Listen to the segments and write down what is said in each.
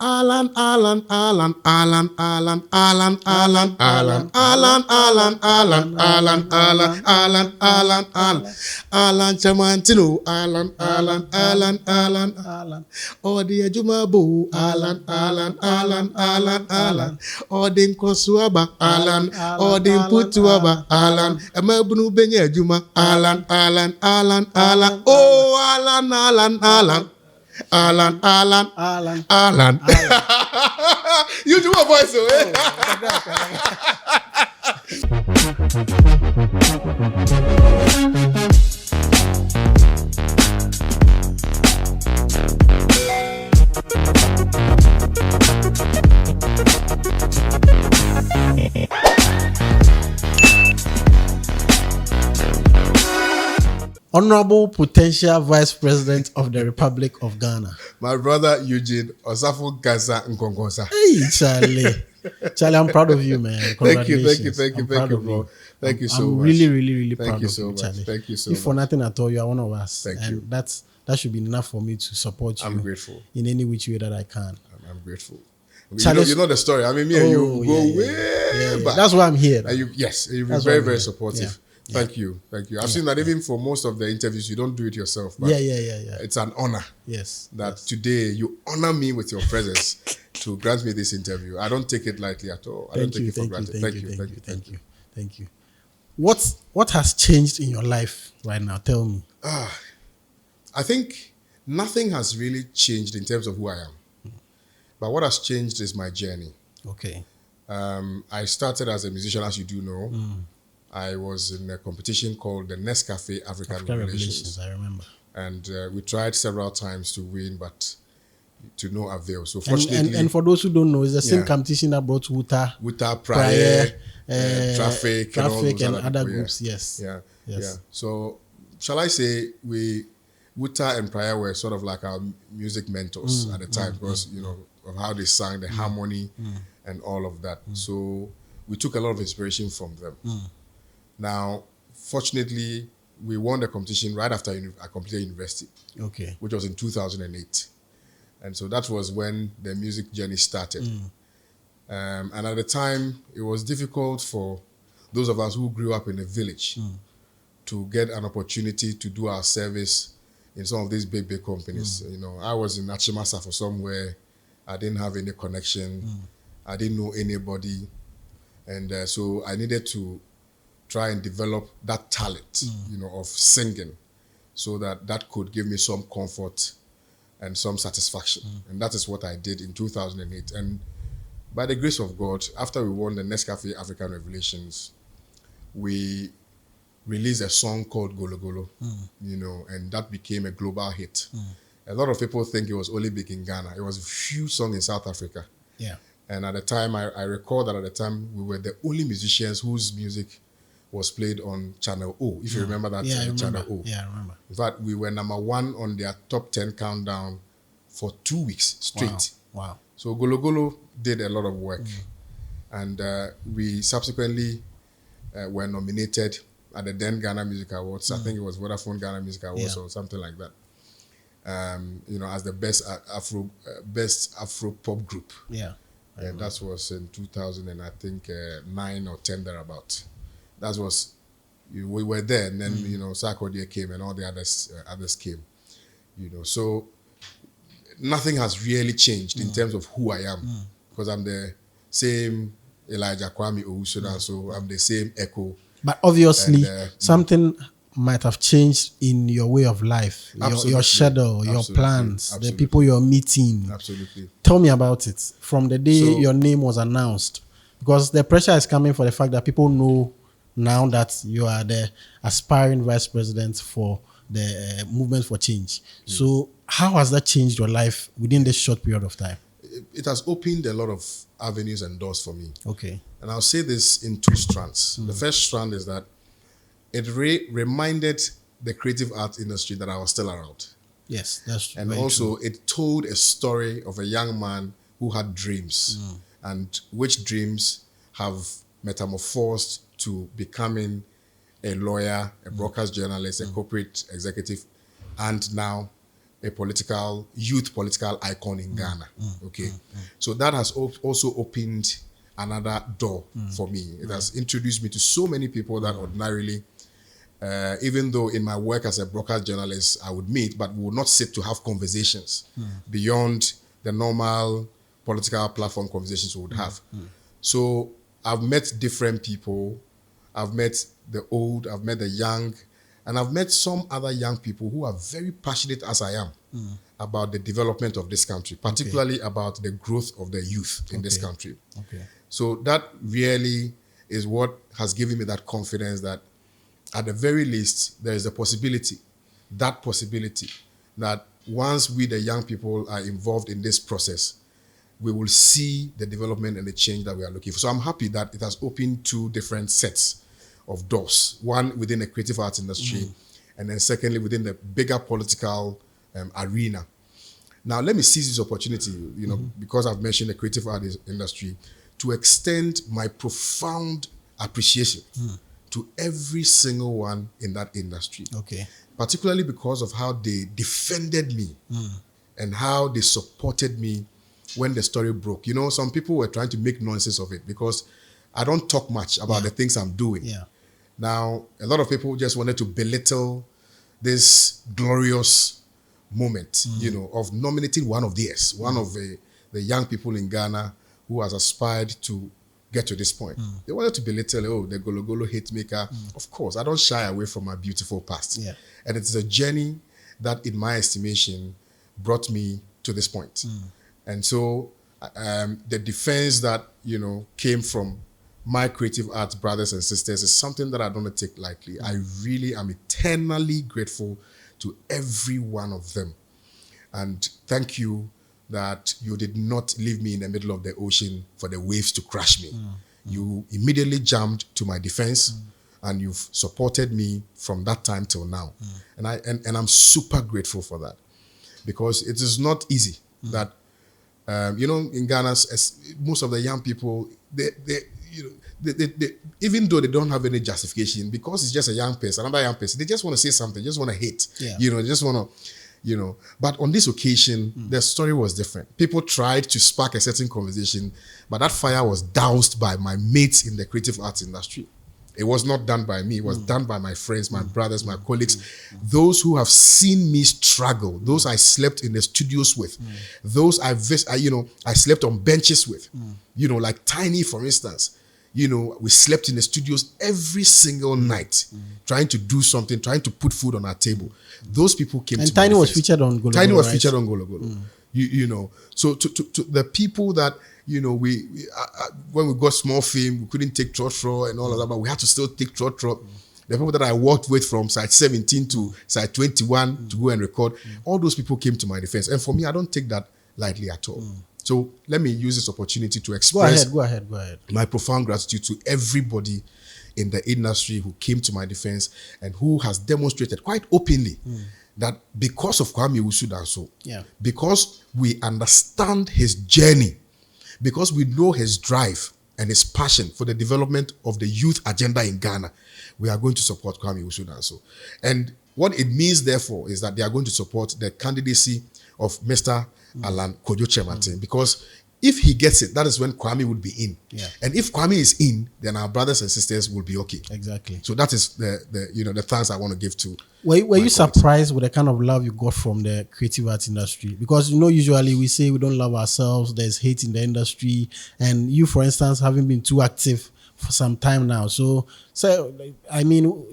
Alan, Alan, Alan, Alan, Alan, Alan, Alan, Alan, Alan, Alan, Alan, Alan, Alan, Alan, Alan, Alan, Alan Chamantino, Alan, Alan, Alan, Alan, Alan, Odi Ejumabu, Alan, Alan, Alan, Alan, Alan, Odin Kosuaba, Alan, Odin Putuaba, Alan, Emabunu Benye Juma, Alan, Alan, Alan, Alan, oh, Alan, Alan, Alan. Alan. You do a voice, eh? Honorable potential Vice President of the Republic of Ghana. My brother Eugene Osafo Gaza Nkonkonsa. Hey, Charlie, I'm proud of you, man. Thank you, Bro. Thank you so I'm much. really Thank proud you of so you, much. Charlie. Thank you so if for much. nothing at all, you are one of us. Thank and you. That should be enough for me to support you. I'm grateful. In any which way that I can. I'm grateful. Charlie, you know the story. I mean, me and you go way back. That's why I'm here. And you've been very supportive. Yeah. Thank you. I've seen that even for most of the interviews, you don't do it yourself. But it's an honor. Yes. Today you honor me with your presence to grant me this interview. I don't take it lightly at all. I don't take it for granted. Thank you. What has changed in your life right now? Tell me. I think nothing has really changed in terms of who I am. But what has changed is my journey. Okay. I started as a musician, as you do know. I was in a competition called the Nescafe African Revelations. I remember. And we tried several times to win, but to no avail. So fortunately... And for those who don't know, it's the same competition that brought Wuta, Prayer, Traffic, and other groups. Yes. So shall I say Wuta and Prayer were sort of like our music mentors at the time because, of how they sang, the harmony and all of that. So we took a lot of inspiration from them. Now, fortunately, we won the competition right after I completed university, which was in 2008. And so that was when the music journey started. And at the time, it was difficult for those of us who grew up in a village to get an opportunity to do our service in some of these big companies. I was in Achimasa for somewhere. I didn't have any connection. I didn't know anybody. And so I needed to try and develop that talent, of singing so that could give me some comfort and some satisfaction. And that is what I did in 2008. And by the grace of God, after we won the Nescafe African Revelations, we released a song called Golo Golo, and that became a global hit. A lot of people think it was only big in Ghana. It was a huge song in South Africa. Yeah. And at the time, I recall that at the time, we were the only musicians whose music was played on Channel O, if you remember that Channel O. Yeah, I remember. In fact, we were number 1 on their top 10 countdown for 2 weeks straight. Wow. So Golo Golo did a lot of work. And we subsequently were nominated at the then Ghana Music Awards. I think it was Vodafone Ghana Music Awards or something like that. As the best Afro pop group. Yeah. And that was in 2009 or 10 thereabout. That was, we were there, and then, Sarkodie came and all the others came, So nothing has really changed in terms of who I am, because I'm the same Elijah Kwame Owusu, so I'm the same Echo. But obviously, something might have changed in your way of life, your schedule, your plans, the people you're meeting. Absolutely. Tell me about it from the day your name was announced, because the pressure is coming for the fact that people know now that you are the aspiring vice president for the movement for change. So how has that changed your life within this short period of time? It has opened a lot of avenues and doors for me. Okay. And I'll say this in 2 strands. The first strand is that it reminded the creative art industry that I was still around. Yes, that's and also true. It told a story of a young man who had dreams and which dreams have metamorphosed to becoming a lawyer, a broadcast journalist, a corporate executive, and now youth political icon in Ghana. Okay. So that has also opened another door for me. It has introduced me to so many people that ordinarily, even though in my work as a broadcast journalist, I would meet, but we would not sit to have conversations beyond the normal political platform conversations we would have. So I've met different people. I've met the old, I've met the young, and I've met some other young people who are very passionate as I am about the development of this country, particularly about the growth of the youth in this country. So that really is what has given me that confidence that at the very least, there is a possibility that once we, the young people, are involved in this process, we will see the development and the change that we are looking for. So I'm happy that it has opened two different sets of doors. One within the creative arts industry, and then secondly within the bigger political arena. Now let me seize this opportunity, because I've mentioned the creative arts industry, to extend my profound appreciation to every single one in that industry. Particularly because of how they defended me and how they supported me when the story broke. Some people were trying to make nonsense of it because I don't talk much about the things I'm doing. Now, a lot of people just wanted to belittle this glorious moment, of nominating one of theirs, one of the young people in Ghana who has aspired to get to this point. They wanted to belittle, the Golo Golo hit maker. Of course, I don't shy away from my beautiful past. And it's a journey that, in my estimation, brought me to this point. And so the defense that, came from my creative arts brothers and sisters is something that I don't take lightly. I really am eternally grateful to every one of them. And thank you that you did not leave me in the middle of the ocean for the waves to crush me. You immediately jumped to my defense and you've supported me from that time till now. And I'm super grateful for that, because it is not easy that, in Ghana, most of the young people, they even though they don't have any justification, because it's just a young person, another young person, they just want to say something, just want to hate, they just want to, But on this occasion, the story was different. People tried to spark a certain conversation, but that fire was doused by my mates in the creative arts industry. It was not done by me. It was done by my friends, my brothers, my colleagues, those who have seen me struggle, those I slept in the studios with, those I slept on benches with, like Tiny, for instance. We slept in the studios every single night, trying to do something, trying to put food on our table. Those people came to And Tiny was featured on Golo Golo. Tiny was featured on Golo Golo. So to the people that, we when we got small fame, we couldn't take trotro and all of that, but we had to still take trotro. The people that I worked with from site 17 to site 21 to go and record, all those people came to my defense. And for me, I don't take that lightly at all. So let me use this opportunity to express Go ahead. my profound gratitude to everybody in the industry who came to my defense and who has demonstrated quite openly that because of Kwame Owusu Danso, because we understand his journey, because we know his drive and his passion for the development of the youth agenda in Ghana, we are going to support Kwame Owusu Danso. And what it means, therefore, is that they are going to support the candidacy of Mr. Alan Kojo Chemartin, because if he gets it, that is when Kwame would be in. And if Kwame is in, then our brothers and sisters will be okay. Exactly. So that is the thanks I want to give to. Were you surprised with the kind of love you got from the creative arts industry? Because usually we say we don't love ourselves, there's hate in the industry, and you, for instance, haven't been too active for some time now. So I mean,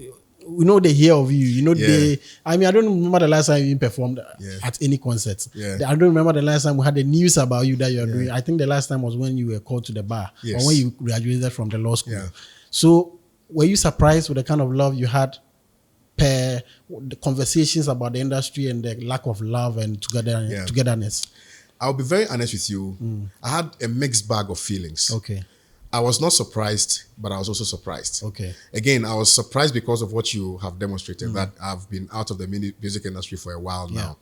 we know they hear of you. I don't remember the last time you performed at any concert. I don't remember the last time we had the news about you that you are doing. I think the last time was when you were called to the bar or when you graduated from the law school. So were you surprised with the kind of love you had per the conversations about the industry and the lack of love and togetherness? I'll be very honest with you. I had a mixed bag of feelings. I was not surprised, but I was also surprised. Again, I was surprised because of what you have demonstrated, that I've been out of the music industry for a while now.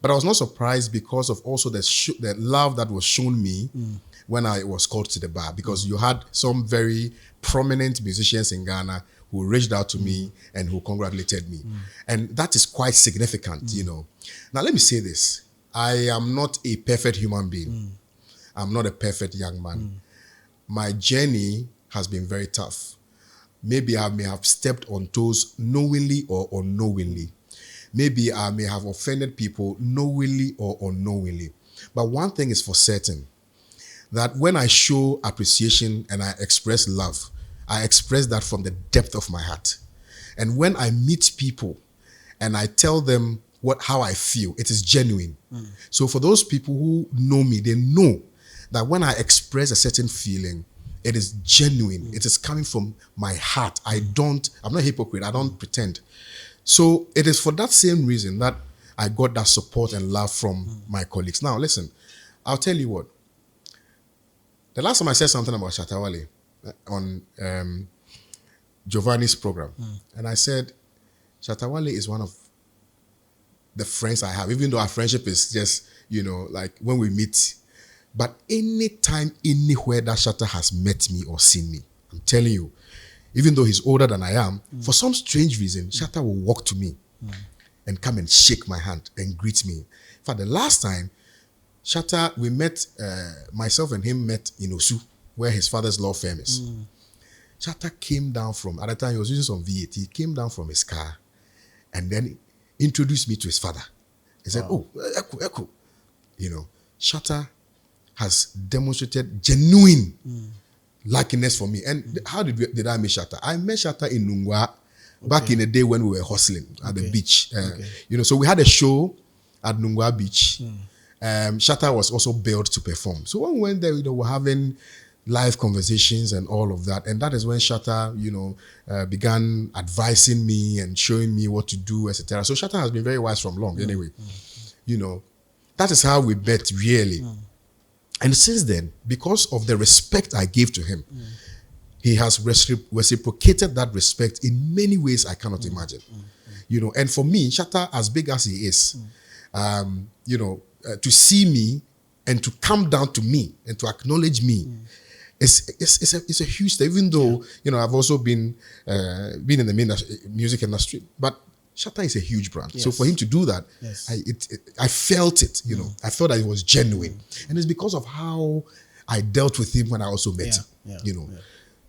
But I was not surprised because of also the love that was shown me when I was called to the bar, because you had some very prominent musicians in Ghana who reached out to me and who congratulated me. And that is quite significant, you know. Now, let me say this. I am not a perfect human being. I'm not a perfect young man. My journey has been very tough. Maybe I may have stepped on toes knowingly or unknowingly. Maybe I may have offended people knowingly or unknowingly. But one thing is for certain, that when I show appreciation and I express love, I express that from the depth of my heart. And when I meet people and I tell them how I feel, it is genuine. So for those people who know me, they know that when I express a certain feeling, it is genuine. It is coming from my heart. I'm not a hypocrite. I don't pretend. So it is for that same reason that I got that support and love from my colleagues. Now, listen, I'll tell you what. The last time I said something about Shatta Wale on Giovanni's program, and I said, Shatta Wale is one of the friends I have, even though our friendship is just, you know, like when we meet. But anytime, anywhere that Shatta has met me or seen me, I'm telling you, even though he's older than I am, for some strange reason, Shatta will walk to me and come and shake my hand and greet me. In fact, the last time, Shatta, we met, myself and him met in Owusu, where his father's law firm is. Shatta came down from, at the time he was using some V8, he came down from his car and then introduced me to his father. He said, oh, Echo. You know, Shatta has demonstrated genuine likeness for me. And how did I meet Shatta? I met Shatta in Nungwa back in the day when we were hustling at the beach. You know, so we had a show at Nungwa Beach. Shatta was also billed to perform. So when we went there, you know, we're having live conversations and all of that. And that is when Shatta, you know, began advising me and showing me what to do, etc. So Shatta has been very wise from long anyway. You know, that is how we met really. And since then, because of the respect I gave to him, he has reciprocated that respect in many ways I cannot imagine. You know, and for me, Shatta, as big as he is, you know, to see me and to come down to me and to acknowledge me, it's a huge thing. Even though, you know, I've also been in the music industry, but Shatta is a huge brand. So for him to do that, I felt it, you know. I felt that it was genuine. And it's because of how I dealt with him when I also met him, you know.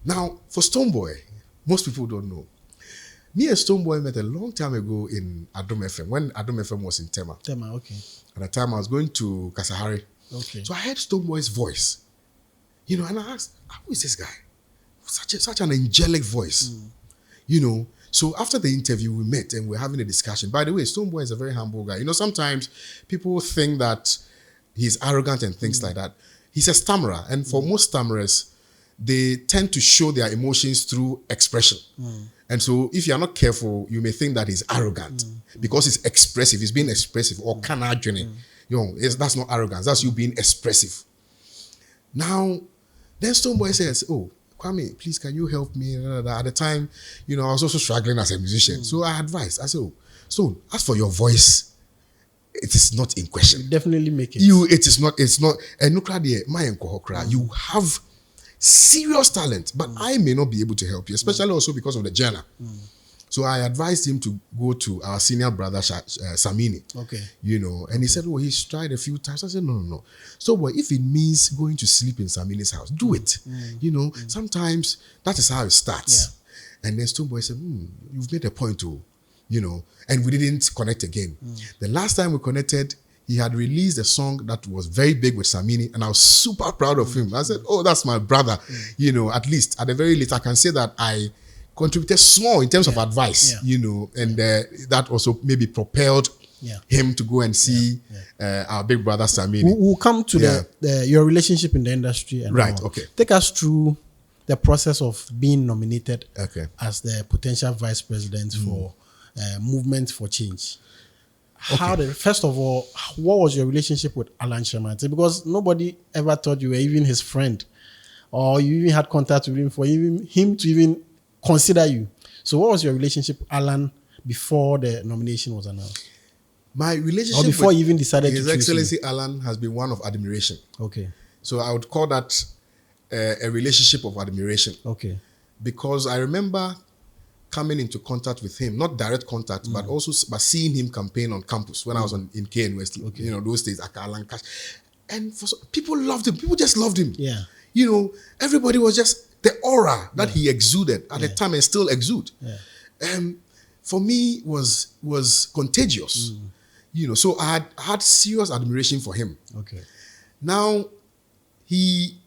Now, for Stonebwoy, most people don't know. Me and Stonebwoy met a long time ago in Adom FM, when Adom FM was in Tema. Okay. At the time, I was going to Kasahari. Okay. So I heard Stonebwoy's voice, you know, and I asked, who is this guy? Such an angelic voice, you know. So after the interview, we met and we're having a discussion. By the way, Stonebwoy is a very humble guy. You know, sometimes people think that he's arrogant and things like that. He's a stammerer. And for most stammerers, they tend to show their emotions through expression. And so if you're not careful, you may think that he's arrogant because he's expressive. He's being expressive or kanajuni. You know, that's not arrogance. That's you being expressive. Now, then Stonebwoy says, oh, Kwame, please, can you help me? At the time, you know, I was also struggling as a musician. So I advised. I said, oh, Stone, as for your voice, it is not in question. You definitely make it. It's not. You have serious talent, but I may not be able to help you, especially also because of the genre. So I advised him to go to our senior brother, Samini. Okay. You know, and he said, oh, he's tried a few times. I said, no. So, well, if it means going to sleep in Samini's house, do it. You know, sometimes that is how it starts. And then Stonebwoy said, you've made a point too, you know, and we didn't connect again. The last time we connected, he had released a song that was very big with Samini, and I was super proud of him. I said, oh, that's my brother. You know, at least, at the very least, I can say that I contributed small in terms of advice, you know, and that also maybe propelled him to go and see our big brother Samini. We'll come to your relationship in the industry. And all. Okay. Take us through the process of being nominated as the potential vice president for Movement for Change. First of all, what was your relationship with Alan Shemante? Because nobody ever thought you were even his friend, or you even had contact with him for even him to even consider you. So what was your relationship with Alan before the nomination was announced? My relationship or before you even decided His to Excellency Alan has been one of admiration. Okay. So I would call that a relationship of admiration. Okay. Because I remember coming into contact with him, not direct contact, but also by seeing him campaign on campus when I was in KNUST, those days, Akalankash. And people loved him. People just loved him. Yeah. Everybody was just the aura that he exuded at the time and still exude. Yeah. For me was contagious. So I had serious admiration for him. Okay. Now, he,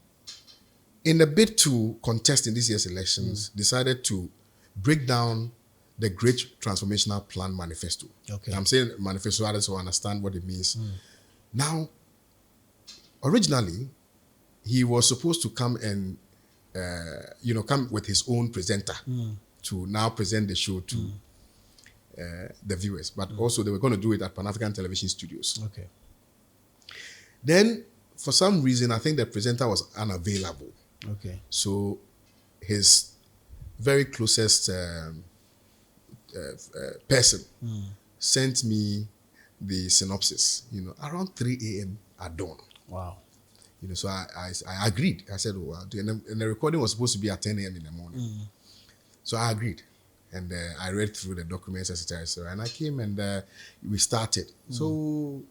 in a bid to contest in this year's elections, decided to break down the Great Transformational Plan Manifesto. Okay. I'm saying manifesto so I understand what it means. Now, originally, he was supposed to come and, come with his own presenter to now present the show to the viewers. But also, they were going to do it at Pan-African Television Studios. Okay. Then, for some reason, I think the presenter was unavailable. Okay. So, his very closest person sent me the synopsis, around 3 a.m. at dawn. Wow. So I agreed. I said, and the recording was supposed to be at 10 a.m. in the morning. So I agreed. And I read through the documents, etc. And I came and we started. So,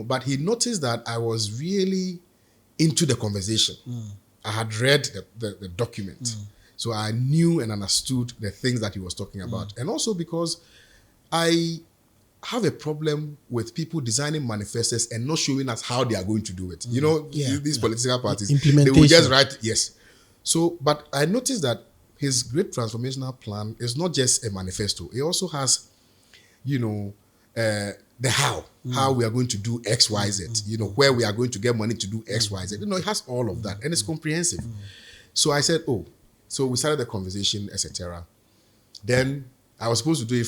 but he noticed that I was really into the conversation. I had read the document. So I knew and understood the things that he was talking about. And also because I have a problem with people designing manifestos and not showing us how they are going to do it. These political parties, they will just write, yes. So, but I noticed that his Great Transformational Plan is not just a manifesto. It also has, the how we are going to do X, Y, Z, where we are going to get money to do X, Y, Z. It has all of that and it's comprehensive. So I said, so we started the conversation, etc. Then I was supposed to do it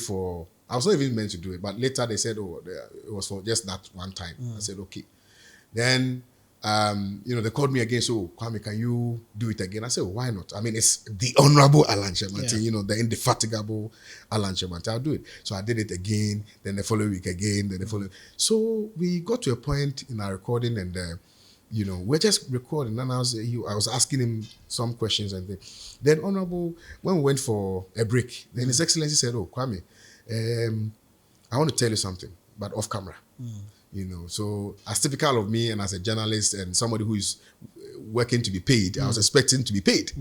I was not even meant to do it, but later they said, it was for just that one time. I said, okay. Then, they called me again. So, Kwame, can you do it again? I said, why not? I mean, it's the Honorable Alan Shemante, the indefatigable Alan Shemante. I'll do it. So I did it again, then the following week again, then the following. So we got to a point in our recording and, we're just recording. And I was asking him some questions and then Honorable, when we went for a break, then His Excellency said, Kwame, I want to tell you something, but off camera. So as typical of me and as a journalist and somebody who is working to be paid, I was expecting to be paid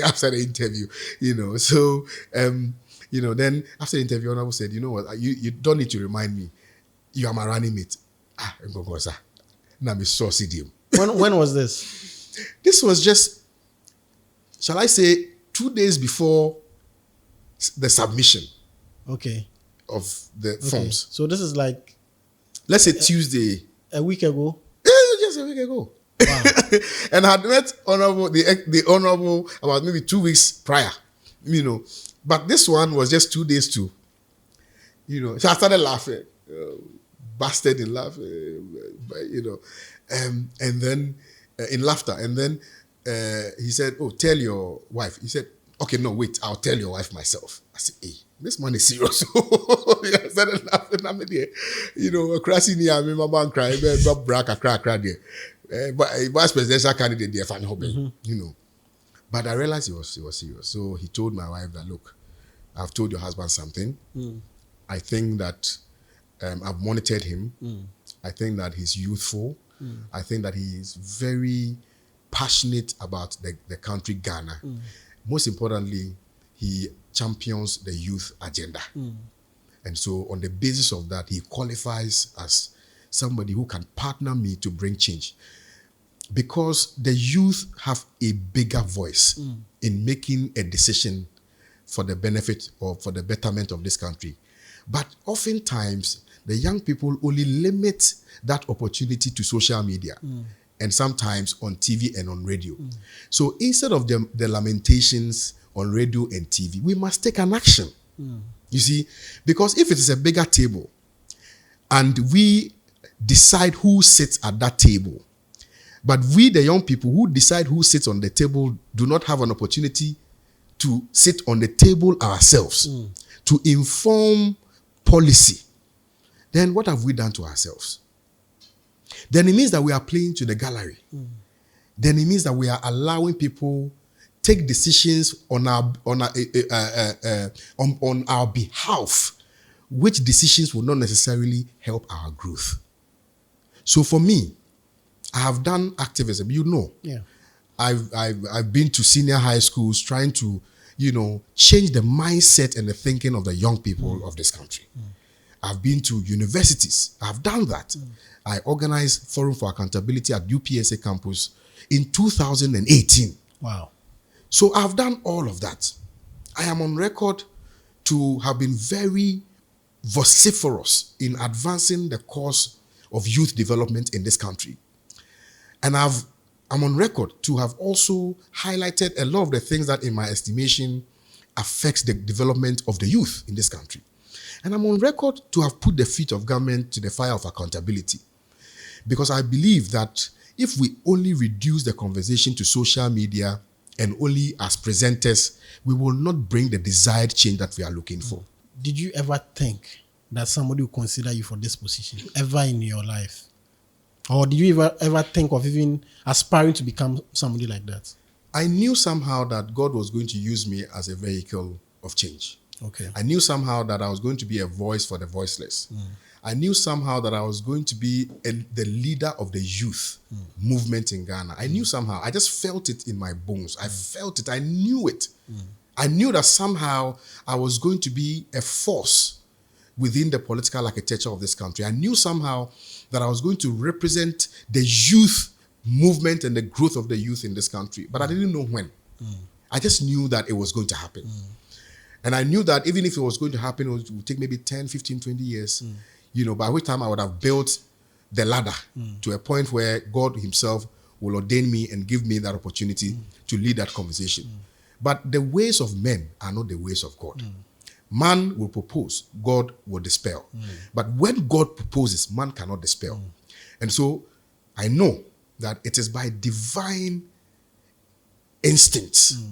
after the interview, So, then after the interview, Honorable said, you know what, you don't need to remind me. You are my running mate. Nkonkonsa. Now I'm so CDM. When was this? This was just, shall I say, 2 days before the submission. Okay. Of the forms. So this is like, let's say Tuesday. A week ago? Yeah, just a week ago. Wow. And I had met the Honorable about maybe 2 weeks prior, But this one was just 2 days too. So I started laughing, busted in laughing, and then in laughter. And then he said, tell your wife. He said, okay, no, wait, I'll tell your wife myself. I said, hey, this man is serious. I started laughing. I'm there, crashing here. I mean, my man crying, but crack there. But vice presidential candidate there, fan hobby, But I realized he was serious. So he told my wife that, look, I've told your husband something. I think that I've monitored him. I think that he's youthful. I think that he is very passionate about the country Ghana. Most importantly, he champions the youth agenda. And so on the basis of that, he qualifies as somebody who can partner me to bring change. Because the youth have a bigger voice in making a decision for the benefit or for the betterment of this country. But oftentimes, the young people only limit that opportunity to social media and sometimes on TV and on radio. So instead of the lamentations on radio and TV, we must take an action. You see, because if it is a bigger table and we decide who sits at that table, but we, the young people who decide who sits on the table, do not have an opportunity to sit on the table ourselves, to inform policy, then what have we done to ourselves? Then it means that we are playing to the gallery. Then it means that we are allowing people take decisions on our behalf, which decisions will not necessarily help our growth. So for me, I have done activism. Yeah. I've been to senior high schools trying to, change the mindset and the thinking of the young people of this country. I've been to universities. I've done that. I organized Forum for Accountability at UPSA campus in 2018. Wow. So I've done all of that. I am on record to have been very vociferous in advancing the cause of youth development in this country. And I'm on record to have also highlighted a lot of the things that, in my estimation, affects the development of the youth in this country. And I'm on record to have put the feet of government to the fire of accountability. Because I believe that if we only reduce the conversation to social media and only as presenters, we will not bring the desired change that we are looking for. Did you ever think that somebody would consider you for this position ever in your life? Or did you ever think of even aspiring to become somebody like that? I knew somehow that God was going to use me as a vehicle of change. Okay. I knew somehow that I was going to be a voice for the voiceless. I knew somehow that I was going to be the leader of the youth movement in Ghana. I knew somehow. I just felt it in my bones. I felt it. I knew it. I knew that somehow I was going to be a force within the political architecture of this country. I knew somehow that I was going to represent the youth movement and the growth of the youth in this country. But I didn't know when. I just knew that it was going to happen. And I knew that even if it was going to happen, it would take maybe 10, 15, 20 years, by which time I would have built the ladder to a point where God himself will ordain me and give me that opportunity to lead that conversation. But the ways of men are not the ways of God. Man will propose, God will dispel. But when God proposes, man cannot dispel. And so I know that it is by divine instincts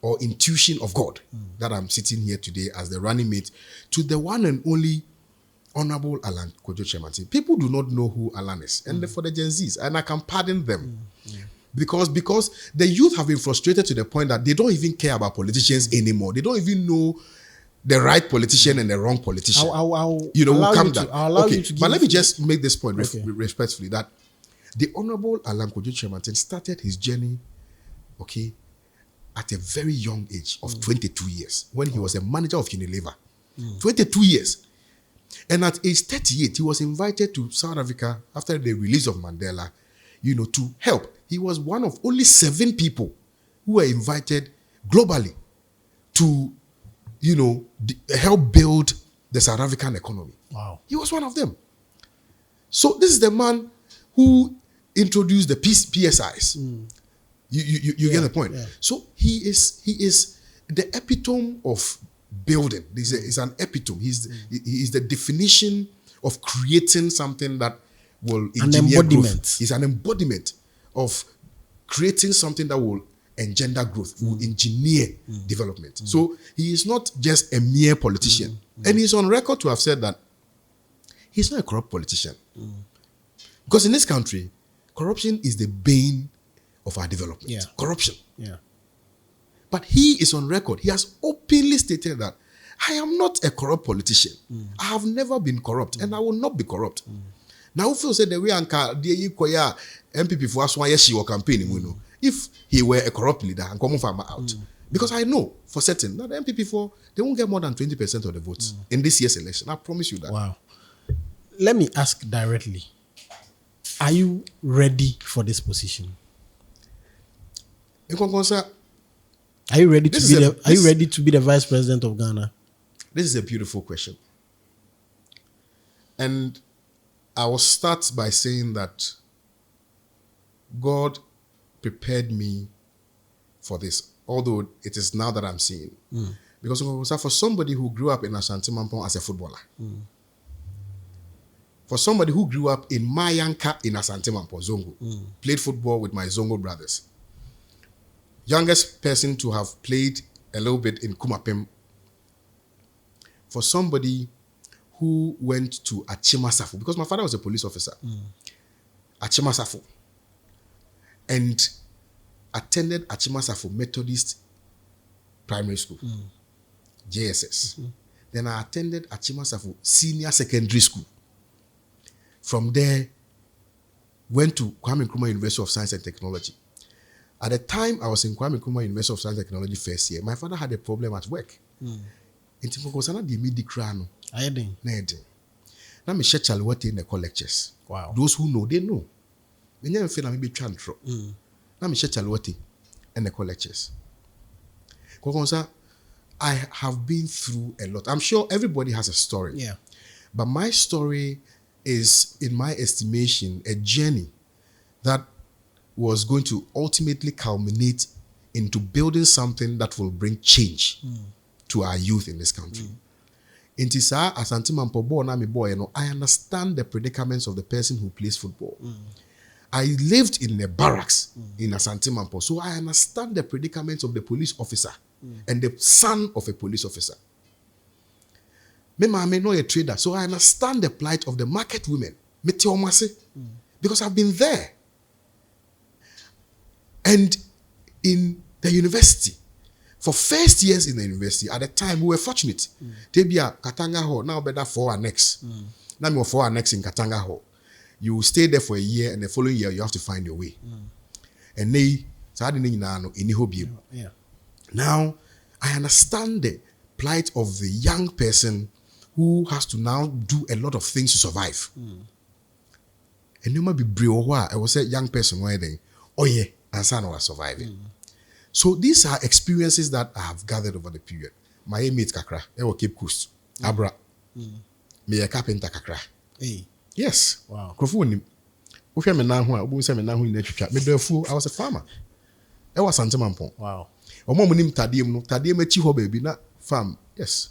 or intuition of God that I'm sitting here today as the running mate to the one and only Honorable Alan Kojo Kyerematen. People do not know who Alan is. And for the Gen Zs, and I can pardon them. Because the youth have been frustrated to the point that they don't even care about politicians anymore. They don't even know the right politician and the wrong politician. I'll allow you to give. But let me just make this point respectfully, that the Honorable Alan Kojo Kyerematen started his journey, at a very young age of 22 years, when he was a manager of Unilever. 22 years. And at age 38, he was invited to South Africa after the release of Mandela, to help. He was one of only 7 people who were invited globally to, help build the South African economy. Wow. He was one of them. So this is the man who introduced the PSIs. You get the point. Yeah. So he is the epitome of building. He's an epitome. He's the definition of creating something that will engineer growth. He's an embodiment of creating something that will engender growth, will engineer development. So he is not just a mere politician. And he's on record to have said that he's not a corrupt politician. Because in this country, corruption is the bane of our development. Yeah. Corruption. Yeah. But he is on record. He has openly stated that I am not a corrupt politician. I have never been corrupt and I will not be corrupt. Now, if you say the way MPP for us campaign, if he were a corrupt leader and come from out, because I know for certain that the MPP they won't get more than 20% of the votes in this year's election. I promise you that. Wow. Let me ask directly: are you ready for this position? Nkonkonsa, are you ready to be the vice president of Ghana? This is a beautiful question. And I will start by saying that God prepared me for this, although it is now that I'm seeing. Because for somebody who grew up in Ashanti Mampong as a footballer, for somebody who grew up in Mayanka in Asante Mampong, Zongo, played football with my Zongo brothers, youngest person to have played a little bit in Kumapem, for somebody who went to Achimasafu, because my father was a police officer, Achimasafu, and attended Achimasafo Methodist Primary School, JSS. Then I attended Achimasafo Senior Secondary School. From there, went to Kwame Nkrumah University of Science and Technology. At the time I was in Kwame Nkrumah University of Science and Technology first year, my father had a problem at work. In Nkonkonsa na di midi krano. Ayedin. Na me share Chalwati in the call lectures. Wow. Those who know, they know. Me never feel na me be chantro. Na me share Chalwati in the call lectures. Nkonkonsa, I have been through a lot. I'm sure everybody has a story. Yeah. But my story is, in my estimation, a journey that was going to ultimately culminate into building something that will bring change to our youth in this country. In Tisa, Asante Mampobo na mi boy, I understand the predicaments of the person who plays football. I lived in a barracks in Asante Mampo, so I understand the predicaments of the police officer and the son of a police officer. Me no a trader, so I understand the plight of the market women. Because I've been there. And in the university, for first years in the university, at the time we were fortunate. Tebia Katanga Hall, now better for our next. Now we for our next in Katanga Hall. You stay there for a year, and the following year you have to find your way. And they now I understand the plight of the young person who has to now do a lot of things to survive. And you might be brave. I was a young person where they, oh yeah, and son was surviving. So these are experiences that I have gathered over the period. My mate kakra, I will keep Coast, Abra, me a carpenter kakra. Hey. Yes. Wow. I was a farmer. I was Santamampon. Wow. O mom nim tadiem echi ho baby na farm. Yes.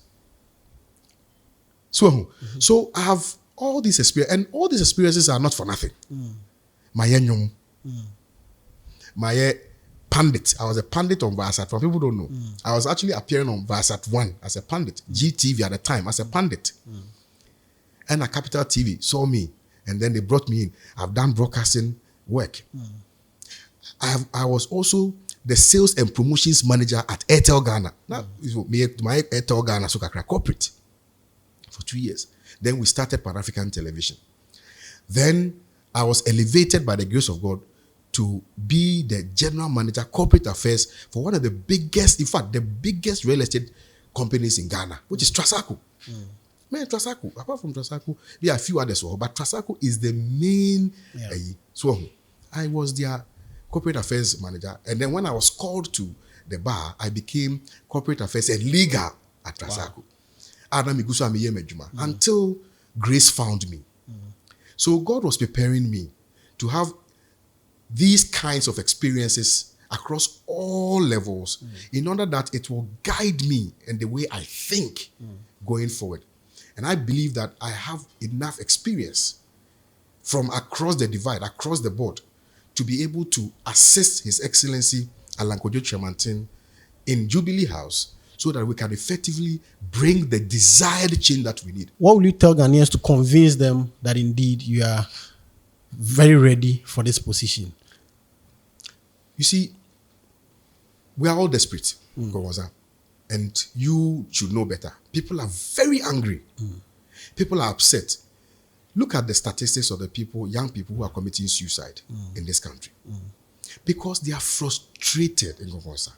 So I have all these experiences, and all these experiences are not for nothing. My nyom. My pandit. I was a pandit on Viasat. For people don't know, I was actually appearing on Viasat 1 as a pandit. GTV at the time as a pandit. And a Capital TV saw me, and then they brought me in. I've done broadcasting work. I was also the sales and promotions manager at Airtel Ghana. Now, my Airtel Ghana Sokakra corporate for 2 years. Then we started Pan-African Television. Then I was elevated by the grace of God to be the general manager, corporate affairs for one of the biggest, in fact, the biggest real estate companies in Ghana, which is Trasaco. Man, Trasaco, apart from Trasaco, there are a few others, but Trasaco is the main. So I was their corporate affairs manager. And then when I was called to the bar, I became corporate affairs and legal at Trasaco. Until grace found me. So God was preparing me to have these kinds of experiences across all levels in order that it will guide me in the way I think going forward. And I believe that I have enough experience from across the divide, across the board, to be able to assist His Excellency Alan Kojo Tremantin in Jubilee House so that we can effectively bring the desired change that we need. What will you tell Ghanaians to convince them that indeed you are very ready for this position? You see, we are all desperate, and you should know better. People are very angry. People are upset. Look at the statistics of the people, young people who are committing suicide in this country. Because they are frustrated in Nkonkonsa.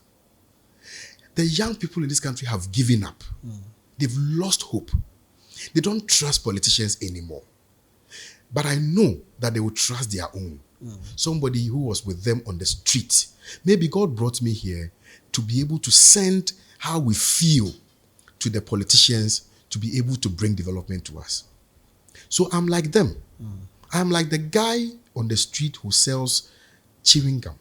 The young people in this country have given up. They've lost hope. They don't trust politicians anymore. But I know that they will trust their own. Somebody who was with them on the street. Maybe God brought me here to be able to send how we feel to the politicians to be able to bring development to us. So I'm like them. I'm like the guy on the street who sells chewing gum.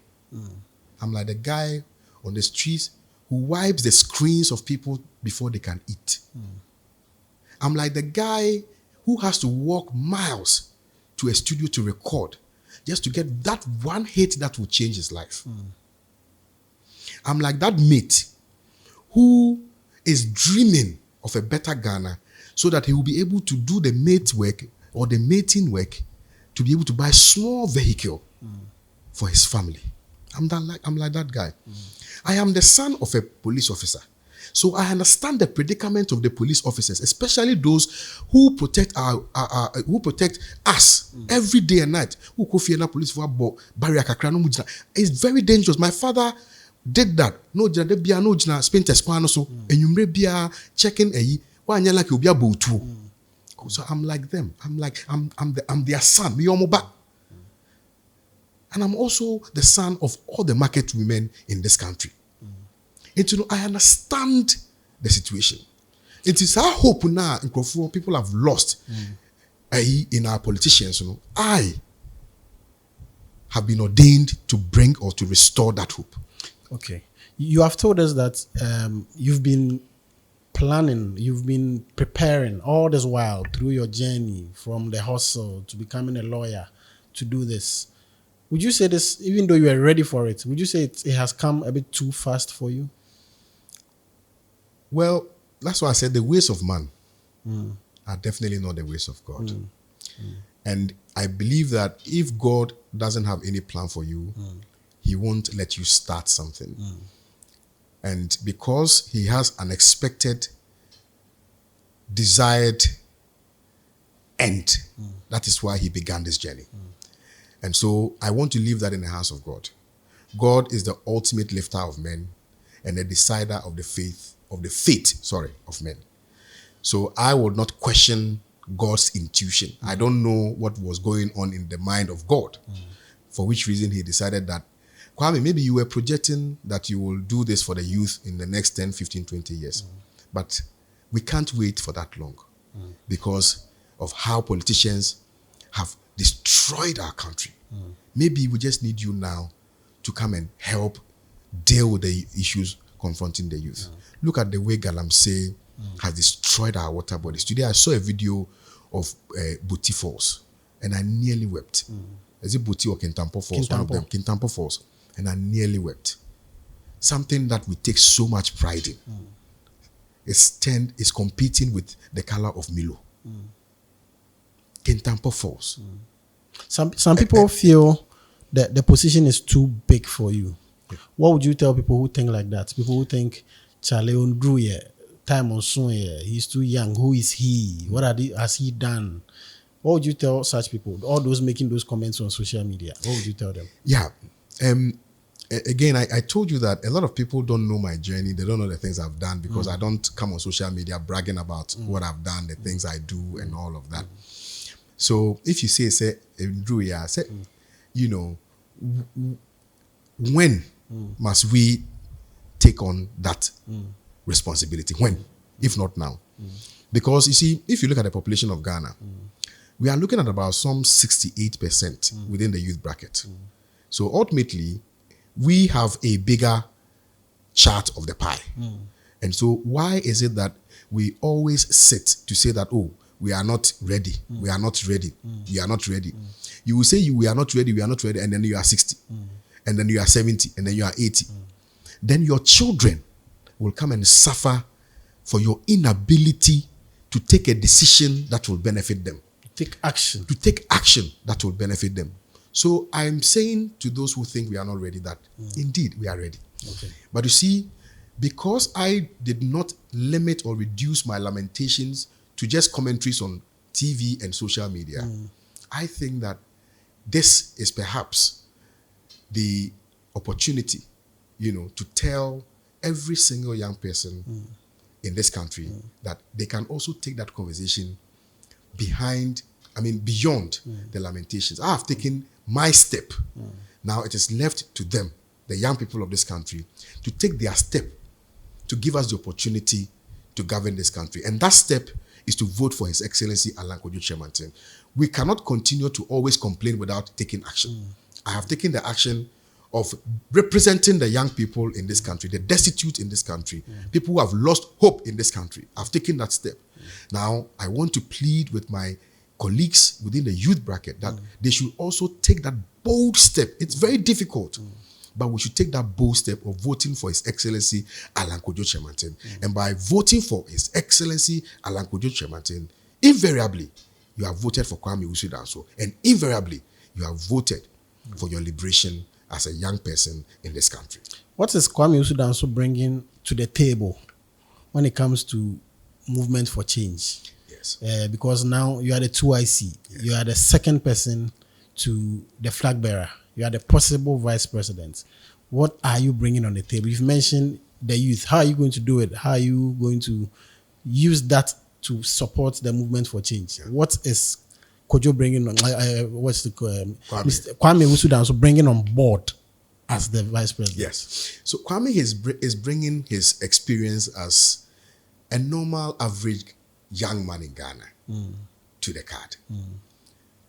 I'm like the guy on the street who wipes the screens of people before they can eat. I'm like the guy who has to walk miles to a studio to record just to get that one hit that will change his life. I'm like that mate who is dreaming of a better Ghana so that he will be able to do the mate work or the mating work to be able to buy a small vehicle for his family. I'm like that guy. I am the son of a police officer. So I understand the predicament of the police officers, especially those who protect us every day and night. Police barrier. It's very dangerous. My father did that. No, spent so and you checking so I'm like them. I'm their son. And I'm also the son of all the market women in this country. And I understand the situation. It is our hope now, people have lost in our politicians. I have been ordained to bring or to restore that hope. Okay. You have told us that you've been planning, you've been preparing all this while through your journey from the hustle to becoming a lawyer to do this. Would you say this, even though you were ready for it, would you say it has come a bit too fast for you? Well, that's why I said the ways of man are definitely not the ways of God. And I believe that if God doesn't have any plan for you, he won't let you start something. And because he has an expected, desired end, that is why he began this journey. And so I want to leave that in the hands of God. God is the ultimate lifter of men and the decider of the fate of men. So I would not question God's intuition. I don't know what was going on in the mind of God, for which reason he decided that, Kwame, maybe you were projecting that you will do this for the youth in the next 10, 15, 20 years. But we can't wait for that long because of how politicians have destroyed our country. Maybe we just need you now to come and help deal with the issues confronting the youth. Look at the way galamsey has destroyed our water bodies. Today I saw a video of Buti Falls and I nearly wept. Is it Buti or Kintampo Falls? One of them, Kintampo Falls. And I nearly wept. Something that we take so much pride in. Is competing with the color of Milo. Kintampo Falls. Some people feel that the position is too big for you. What would you tell people who think like that? People who think, Charlie Ondru, time on soon, he's too young. Who is he? What has he done? What would you tell such people? All those making those comments on social media. What would you tell them? Yeah. Again, I told you that a lot of people don't know my journey. They don't know the things I've done because I don't come on social media bragging about what I've done, the things I do, and all of that. So if you say, Drew, when must we take on that responsibility? When? If not now. Because you see, if you look at the population of Ghana, we are looking at about some 68% within the youth bracket. So ultimately, we have a bigger chart of the pie. And so why is it that we always sit to say that, oh, we are not ready. We are not ready. We are not ready. You will say we are not ready, and then you are 60. And then you are 70, and then you are 80. Then your children will come and suffer for your inability to take a decision that will benefit them. To take action that will benefit them. So I'm saying to those who think we are not ready that indeed we are ready. Okay. But you see, because I did not limit or reduce my lamentations to just commentaries on TV and social media, I think that this is perhaps the opportunity, to tell every single young person in this country that they can also take that conversation beyond the lamentations. I have taken my step. Now it is left to them, the young people of this country, to take their step to give us the opportunity to govern this country. And that step is to vote for His Excellency Alan Kojo Chemanten. We cannot continue to always complain without taking action. I have taken the action of representing the young people in this country, the destitute in this country, people who have lost hope in this country. I've taken that step. Now, I want to plead with my colleagues within the youth bracket that they should also take that bold step. It's very difficult, but we should take that bold step of voting for His Excellency Alan Kojo Chemanten. And by voting for His Excellency Alan Kojo Chemanten, invariably, you have voted for Kwame Owusu Danso, and invariably, you have voted for your liberation as a young person in this country. What is Kwame Owusu Danso bringing to the table when it comes to movement for change? Yes. Because now you are the 2IC. Yes. You are the second person to the flag bearer. You are the possible vice president. What are you bringing on the table? You've mentioned the youth. How are you going to do it? How are you going to use that to support the movement for change? Yeah. What is Kojo bringing on? What's the Kwame Owusu Danso bringing on board as the vice president? Yes. So Kwame is bringing his experience as a normal, average young man in Ghana to the card.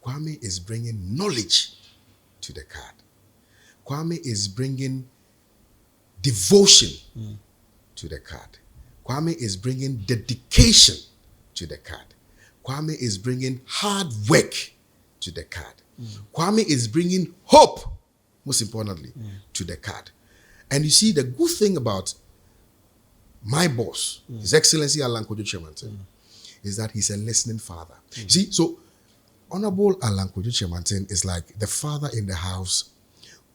Kwame is bringing knowledge to the card. Kwame is bringing devotion to the card. Kwame is bringing dedication to the card. Kwame is bringing hard work to the card. Kwame is bringing hope, most importantly, to the card. And you see, the good thing about my boss, His Excellency Alan Kojo Chemanten, is that he's a listening father. You see, so Honorable Alan Kojo Chemanten is like the father in the house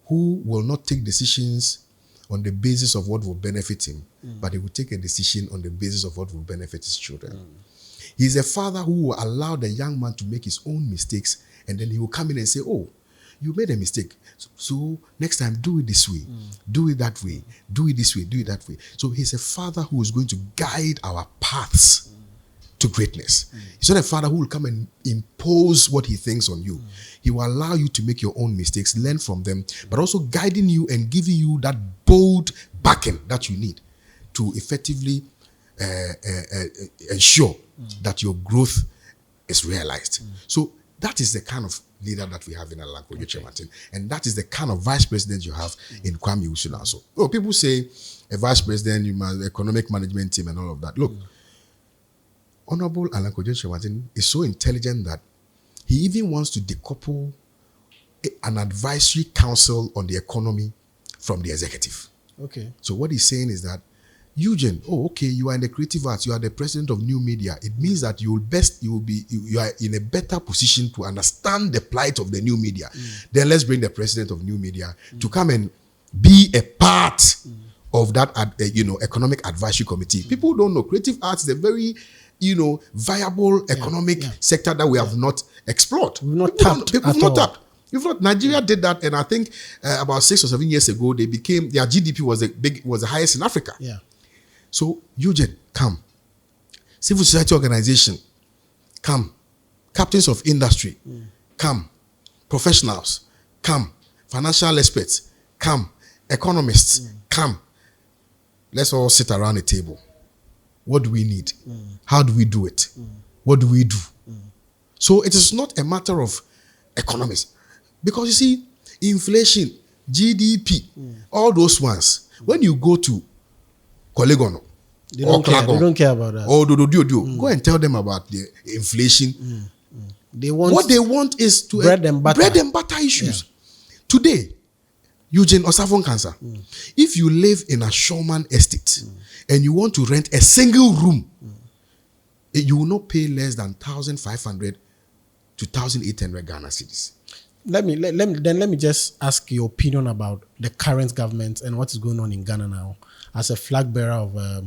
who will not take decisions on the basis of what will benefit him, but he will take a decision on the basis of what will benefit his children. He's a father who will allow the young man to make his own mistakes, and then he will come in and say, oh, you made a mistake. So next time, do it this way. Do it that way. Do it this way. Do it that way. So he's a father who is going to guide our paths to greatness. He's not a father who will come and impose what he thinks on you. He will allow you to make your own mistakes, learn from them, but also guiding you and giving you that bold backing that you need to effectively ensure that your growth is realized. So that is the kind of leader that we have in Alan Kojo Chemanten, and that is the kind of vice president you have in Kwame Owusu Danso. Oh, people say a vice president, you must economic management team and all of that. Look, Honorable Alan Kojo Chemanten is so intelligent that he even wants to decouple an advisory council on the economy from the executive. Okay. So what he's saying is that, Eugene, oh, okay, you are in the creative arts, you are the president of New Media. It means that you are in a better position to understand the plight of the New Media. Then let's bring the president of New Media to come and be a part of that, economic advisory committee. People don't know. Creative arts is a very, viable economic sector that we have not explored. We've not tapped. Nigeria did that, and I think about 6 or 7 years ago, their GDP was the highest in Africa. Yeah. So, Eugene, come. Civil society organization, come. Captains of industry, come. Professionals, come. Financial experts, come. Economists, come. Let's all sit around a table. What do we need? How do we do it? What do we do? So it is not a matter of economics. Because you see, inflation, GDP, all those ones, when you go to Kolegono, they don't care about that. Or go and tell them about the inflation. What they want is to bread and butter issues. Yeah. Today, Eugene Nkonkonsa, if you live in a Showman estate and you want to rent a single room, you will not pay less than 1,500 to 1,800 Ghana cedis. Let me just ask your opinion about the current government and what is going on in Ghana now as a flag bearer of a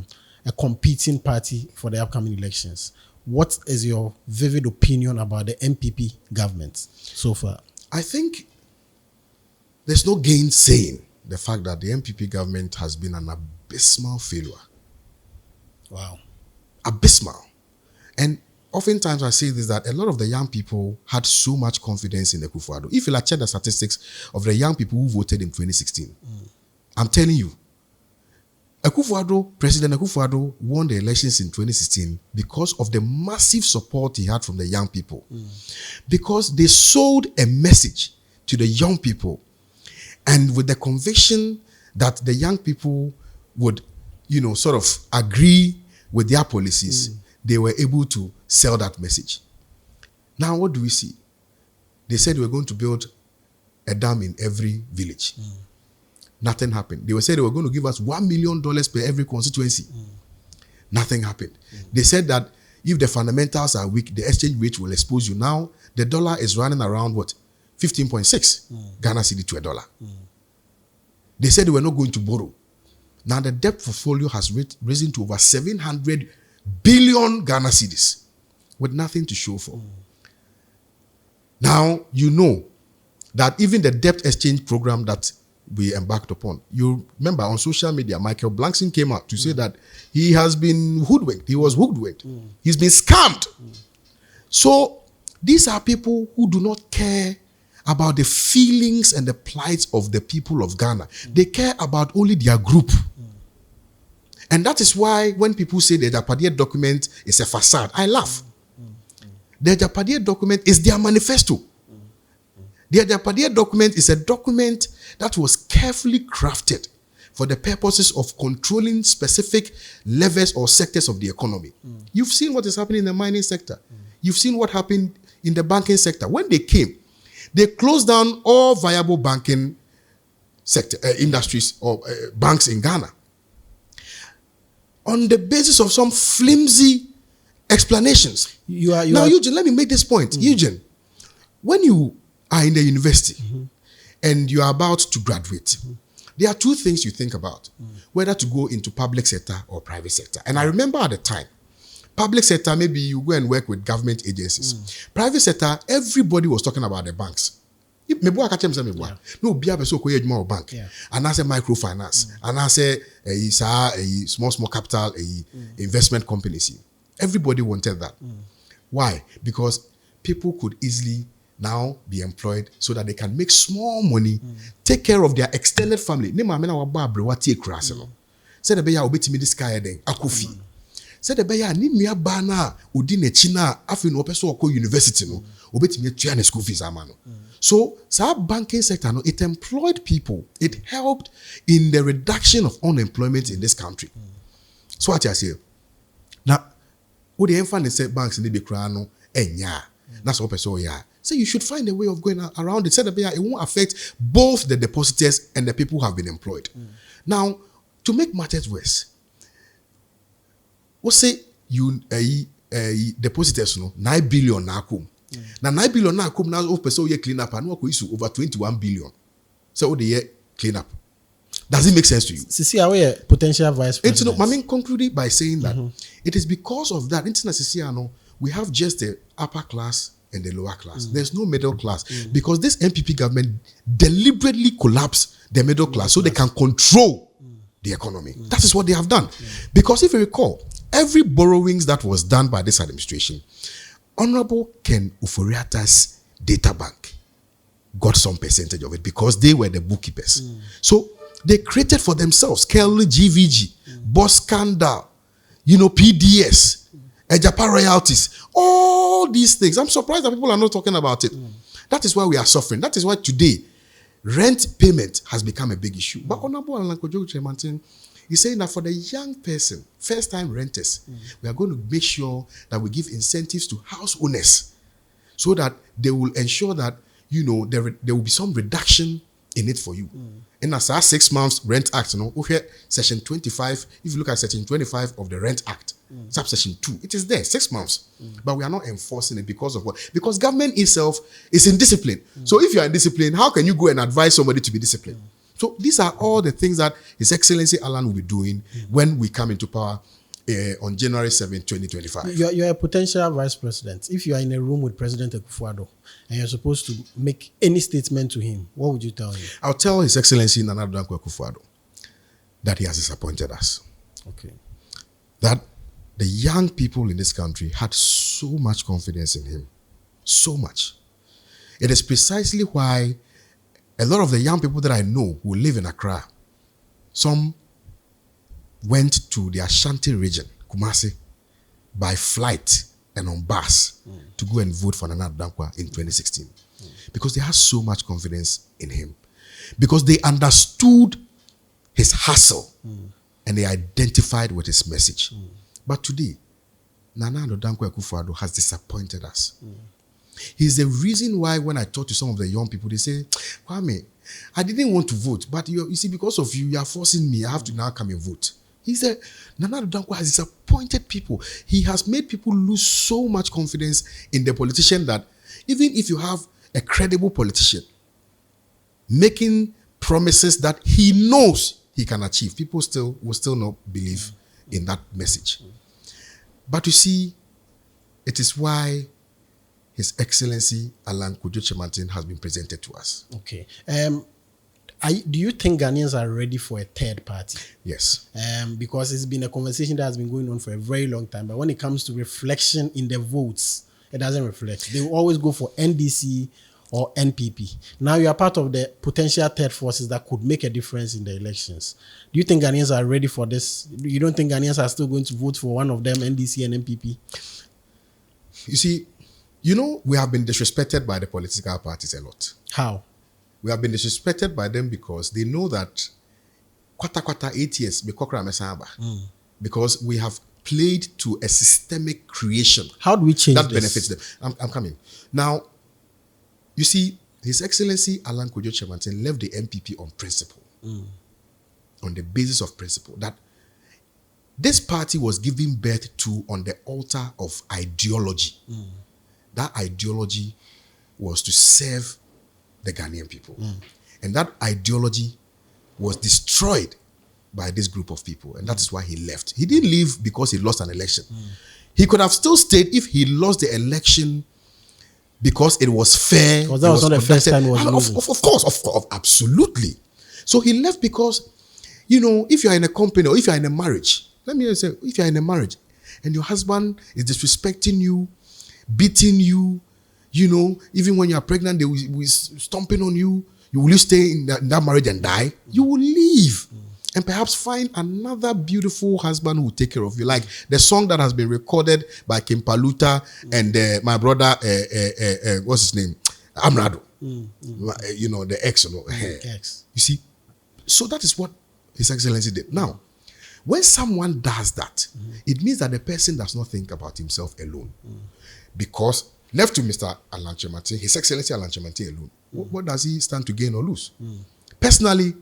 competing party for the upcoming elections. What is your vivid opinion about the MPP government so far? I think there's no gainsaying the fact that the MPP government has been an abysmal failure. Wow. Abysmal. And oftentimes I say this, that a lot of the young people had so much confidence in Akufo-Addo. If you check the statistics of the young people who voted in 2016, I'm telling you, President Akufo-Addo won the elections in 2016 because of the massive support he had from the young people. Because they sold a message to the young people, and with the conviction that the young people would, sort of agree with their policies, they were able to sell that message. Now, what do we see? They said they were going to build a dam in every village. Nothing happened. They said they were going to give us $1 million per every constituency. Nothing happened. They said that if the fundamentals are weak, the exchange rate will expose you. Now, the dollar is running around 15.6 Ghana cedi to a dollar. They said they were not going to borrow. Now the debt portfolio has risen to over 700 billion Ghana cedis with nothing to show for. Now, you know that even the debt exchange program that we embarked upon, you remember on social media, Michael Blankson came out to say that he has been hoodwinked. He was hoodwinked. He's been scammed. So these are people who do not care about the feelings and the plights of the people of Ghana. They care about only their group. And that is why when people say the Japadier document is a facade, I laugh. The Japadier document is their manifesto. The Japadier document is a document that was carefully crafted for the purposes of controlling specific levels or sectors of the economy. You've seen what is happening in the mining sector. You've seen what happened in the banking sector. When they came, they closed down all viable banking sector industries or banks in Ghana on the basis of some flimsy explanations. Eugene, let me make this point. Eugene, when you are in the university and you are about to graduate, there are two things you think about, whether to go into public sector or private sector. And I remember at the time, public sector, maybe you go and work with government agencies. Private sector, everybody was talking about the banks. No, be a so bank, and I say microfinance, and I say a small capital, investment companies. Everybody wanted that. Why? Because people could easily now be employed so that they can make small money, take care of their extended family. Say the beya obeti me this guy then akofi. Say the beya ni nua ba na odi na chi na afi no opeso okọ university no obeti me tua na school fees amano. So banking sector no, it employed people. It helped in the reduction of unemployment in this country. So what I say now, what the infant say banks in the big no enya. That's what person yeah. So you should find a way of going around it. Said it won't affect both the depositors and the people who have been employed. Now, to make matters worse, what say you depositors no 9 billion na come. Now 9 billion na come now of person clean up and work with over 21 billion. So the year clean up. Does it make sense to you? Sisi away potential vice president. I mean, concluded by saying that it is because of that. We have just the upper class and the lower class. There's no middle class because this MPP government deliberately collapsed the middle class so they can control the economy. That is what they have done. Because if you recall, every borrowings that was done by this administration, Honorable Ken Uforiata's data bank got some percentage of it because they were the bookkeepers. So they created for themselves Kelly GVG, Boss Scandal, PDS, Ejapa royalties, all these things. I'm surprised that people are not talking about it. That is why we are suffering. That is why today rent payment has become a big issue. But Honorable Alankojo Chemantin is saying that for the young person, first-time renters, we are going to make sure that we give incentives to house owners so that they will ensure that, there will be some reduction in it for you. And as our 6 months rent act, section 25, if you look at section 25 of the Rent Act, subsection 2, it is there, 6 months. But we are not enforcing it because of what? Because government itself is indiscipline. So if you are indisciplined, how can you go and advise somebody to be disciplined? So these are all the things that His Excellency Alan will be doing when we come into power on January 7, 2025. You're a potential vice president. If you are in a room with President Akufo-Addo and you're supposed to make any statement to him, what would you tell him? I'll tell His Excellency Nana Dankwa Akufo-Addo that he has disappointed us. Okay. That the young people in this country had so much confidence in him. So much. It is precisely why a lot of the young people that I know who live in Accra, some went to the Ashanti region, Kumasi, by flight and on bus to go and vote for Nana Dankwa in 2016. Because they had so much confidence in him. Because they understood his hustle and they identified with his message. But today, Nana Dankwa Akufo-Addo has disappointed us. He's the reason why when I talk to some of the young people, they say, Kwame, I didn't want to vote, but you see, because of you are forcing me, I have to now come and vote. He said, Nana Dankwa has disappointed people. He has made people lose so much confidence in the politician that even if you have a credible politician making promises that he knows he can achieve, people will still not believe in that message. But you see, it is why His Excellency Alan Kwadwo Kyerematen has been presented to us. Okay. Do you think Ghanaians are ready for a third party? Yes. Because it's been a conversation that has been going on for a very long time. But when it comes to reflection in the votes, it doesn't reflect. They will always go for NDC or NPP. Now you are part of the potential third forces that could make a difference in the elections. Do you think Ghanaians are ready for this? You don't think Ghanaians are still going to vote for one of them, NDC and NPP? You see, we have been disrespected by the political parties a lot. How? We have been disrespected by them because they know that 8 years, because we have played to a systemic creation. How do we change that this? benefits them? I'm coming. Now, you see, His Excellency Alan Kwadwo Kyerematen left the NPP on principle, on the basis of principle, that this party was given birth to on the altar of ideology. That ideology was to serve the Ghanaian people. And that ideology was destroyed by this group of people. And that is why he left. He didn't leave because he lost an election. He could have still stayed if he lost the election because it was fair. Because that was not the first time he was losing. Of course, absolutely. So he left because, if you're in a company or if you're in a marriage, let me say, if you're in a marriage and your husband is disrespecting you, beating you, even when you're pregnant, they will stomping on you. Will you stay in that marriage and die? You will leave and perhaps find another beautiful husband who will take care of you. Like the song that has been recorded by Kim Paluta and my brother, what's his name? Amrado. The ex. Ex. You see? So that is what His Excellency did. Now, when someone does that, it means that the person does not think about himself alone. Because left to Mr. Alan Kyerematen, His Excellency Alan Kyerematen alone, what does he stand to gain or lose? Personally,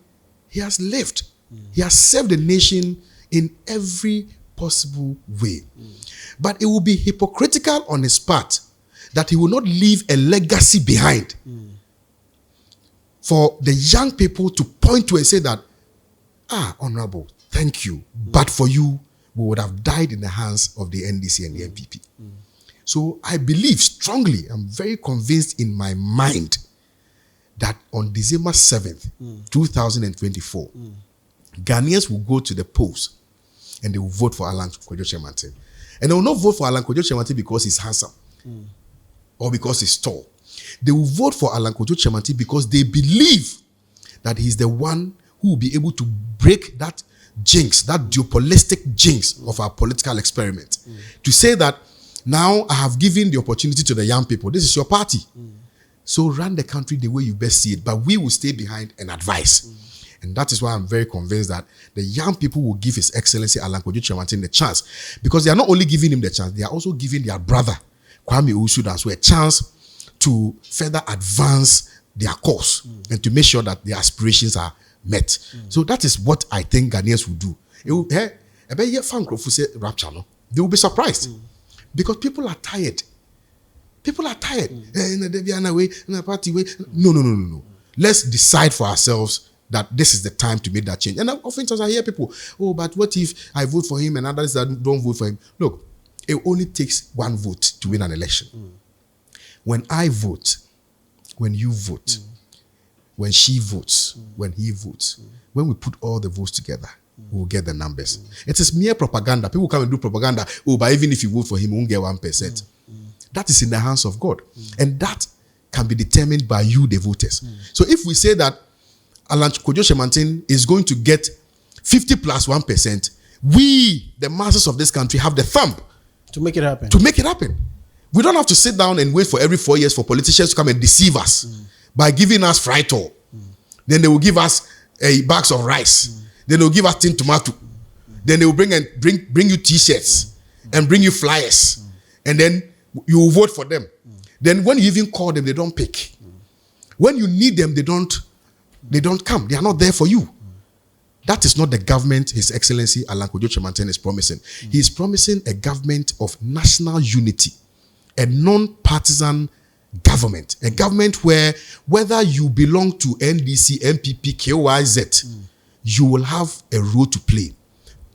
he has lived. He has served the nation in every possible way. But it will be hypocritical on his part that he will not leave a legacy behind for the young people to point to and say that, Honorable, thank you. But for you, we would have died in the hands of the NDC and the NPP. So I believe strongly, I'm very convinced in my mind that on December 7th, 2024, Ghanaians will go to the polls and they will vote for Alan Kwadwo Kyerematen. And they will not vote for Alan Kwadwo Kyerematen because he's handsome or because he's tall. They will vote for Alan Kwadwo Kyerematen because they believe that he's the one who will be able to break that jinx, that duopolistic jinx of our political experiment. To say that now I have given the opportunity to the young people. This is your party. So run the country the way you best see it. But we will stay behind and advise. And that is why I'm very convinced that the young people will give His Excellency Alan Kwadwo Kyerematen the chance. Because they are not only giving him the chance, they are also giving their brother, Kwame Owusu, Danso, a chance to further advance their cause and to make sure that their aspirations are met. So that is what I think Ghanaians will do. They will be surprised. Because people are tired. People are tired. No. Let's decide for ourselves that this is the time to make that change. And oftentimes I hear people, but what if I vote for him and others that don't vote for him? Look, it only takes one vote to win an election. When I vote, when you vote, when she votes, when he votes, when we put all the votes together, we'll get the numbers. It is mere propaganda. People come and do propaganda. But even if you vote for him, we won't get 1%. That is in the hands of God. And that can be determined by you, the voters. So if we say that Alan Kwadwo Kyerematen is going to get 50 plus 1%, we, the masses of this country, have the thumb to make it happen. We don't have to sit down and wait for every 4 years for politicians to come and deceive us by giving us fried toll. Then they will give us bags of rice. Then they'll give us tin tomato. Then they will bring you t-shirts and bring you flyers. And then you will vote for them. Then when you even call them, they don't pick. When you need them, they don't come. They are not there for you. That is not the government His Excellency Alan Kwadwo Kyerematen is promising. He is promising a government of national unity, a non-partisan government. A government where whether you belong to NDC, MPP, KYZ, you will have a role to play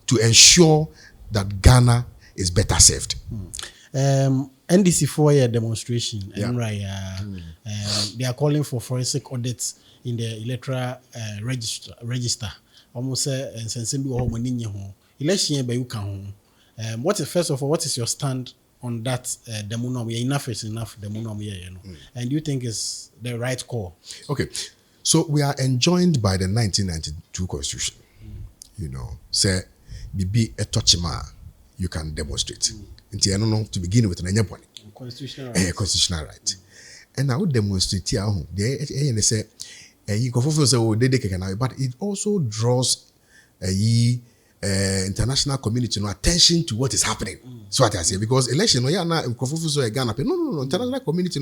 to ensure that Ghana is better served. NDC 4-year demonstration, they are calling for forensic audits in the electoral register. Almost election by what is, first of all, what is your stand on that? Enough is enough. And do you think is the right call? Okay, so we are enjoined by the 1992 Constitution. Say, be a touchma, you can demonstrate. To begin with, constitutional right. And I would demonstrate here. They say, but it also draws international community attention to what is happening. So what I say, because election, no, international community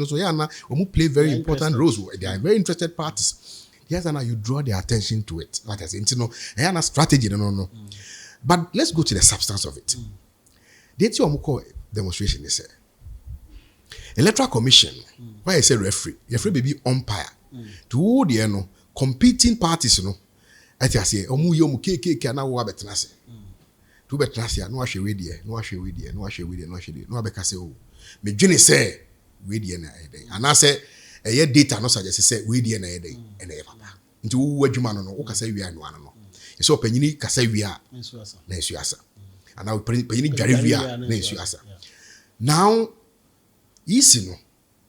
play very important roles. They are very interested parties. Yes, and now you draw their attention to it. What I say, strategy, no. But let's go to the substance of it. The demonstration is Electoral Commission. Why I say referee? Referee be umpire. To the competing parties, I say, KK na wo abetenase. To betenase no ahwe we de, no abeka say o. Me dwene say we de na eden. Ana say eye data no suggest say we de na eden ena e papa. Nti wo adwuma no wo kasa wi anu no. So panyini kasa wi a na esuasa. Ana panyini dware wi a na esuasa. Now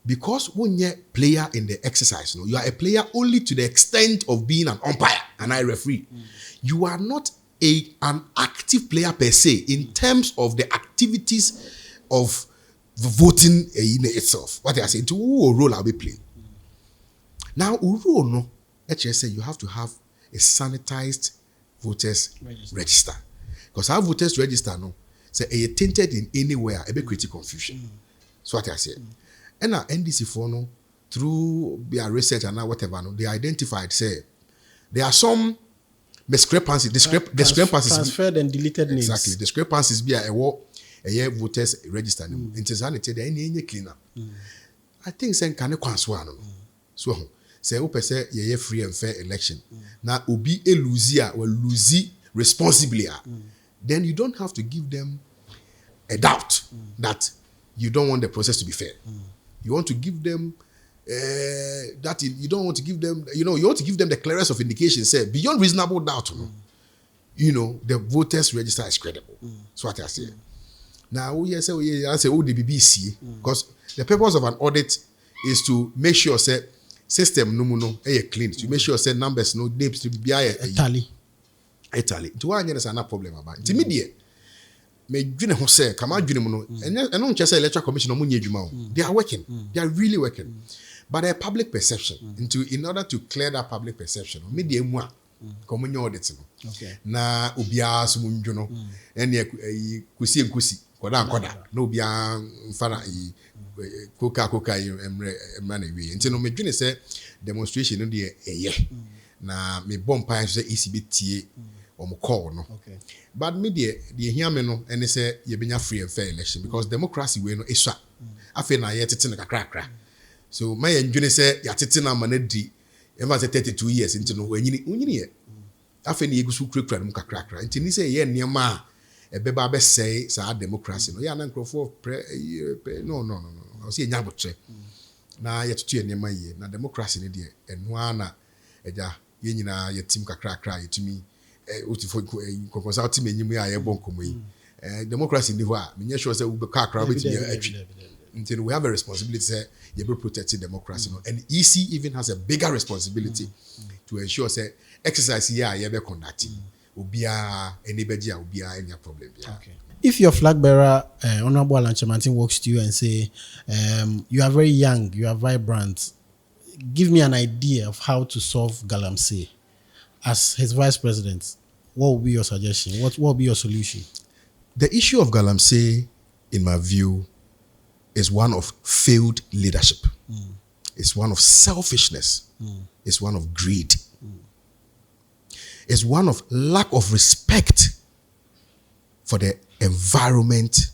because when you're a player in the exercise, you are a player only to the extent of being an umpire and a referee. You are not an active player per se in terms of the activities of the voting in itself. What I say, to who role I'll be playing. Now, you have to have a sanitized voters register. Because our voters register, say, a tainted in anywhere, a bit create confusion. So what I say. And now NDC4 through their research and whatever, they identified, say, there are some discrepancies. Discrepancies. Transferred and deleted names. Exactly. Discrepancies be a voters register. Insanity, there any cleaner. I think saying can so say open say ye free and fair election. Now obi elusia or lose responsibly. Then you don't have to give them a doubt that you don't want the process to be fair. You want to give them you don't want to give them, you want to give them the clearest of indication, say beyond reasonable doubt, the voters register is credible. So what I say. Now I say the BBC, because the purpose of an audit is to make sure say system clean, to make sure say numbers names to be a tally. To one there's another problem about it. Immediate. Me dwene ho say kama dwene mu no eno nche say electoral commission omunye adwuma. They are working. They are really working. But their public perception in order to clear that public perception media mu a komunye audit no. Okay. Na obia so munju no ene kusi koda na obia mfana koka emre na wi. Nti no me dwene say demonstration no de na me bompa say ECB tie call no. Okay. But media the hear me no and say you benya free and fair election because democracy we no iswa. Afi na ye tete na kakra. So my enjune say ya tete na manadi ever say 32 years into no unyini ye. Afi na yegusu krekra no kakra. Nti ni say ye niema e beba be say sa democracy no. Ya na nkrofo no. I say nya botre. Na ye tutu ye niema ye na democracy ni de eno na eja ye nyina ye team kakra yetumi Nkonkonsa team enyim ya yebo nkomo yi. Democracy ni ho a menye sure say we be kakra be atwi. Until we have a responsibility say you be protecting democracy no. And EC even has a bigger responsibility to ensure say exercise here you be conducting. Obia anybody obia any problem here. Okay. If your flag bearer Honorable Alan Chamantin walks to you and say you are very young, you are vibrant, give me an idea of how to solve galamsey as his vice president, what will be your suggestion? What will be your solution? The issue of galamsey, in my view, is one of failed leadership. It's one of selfishness. It's one of greed. It's one of lack of respect for the environment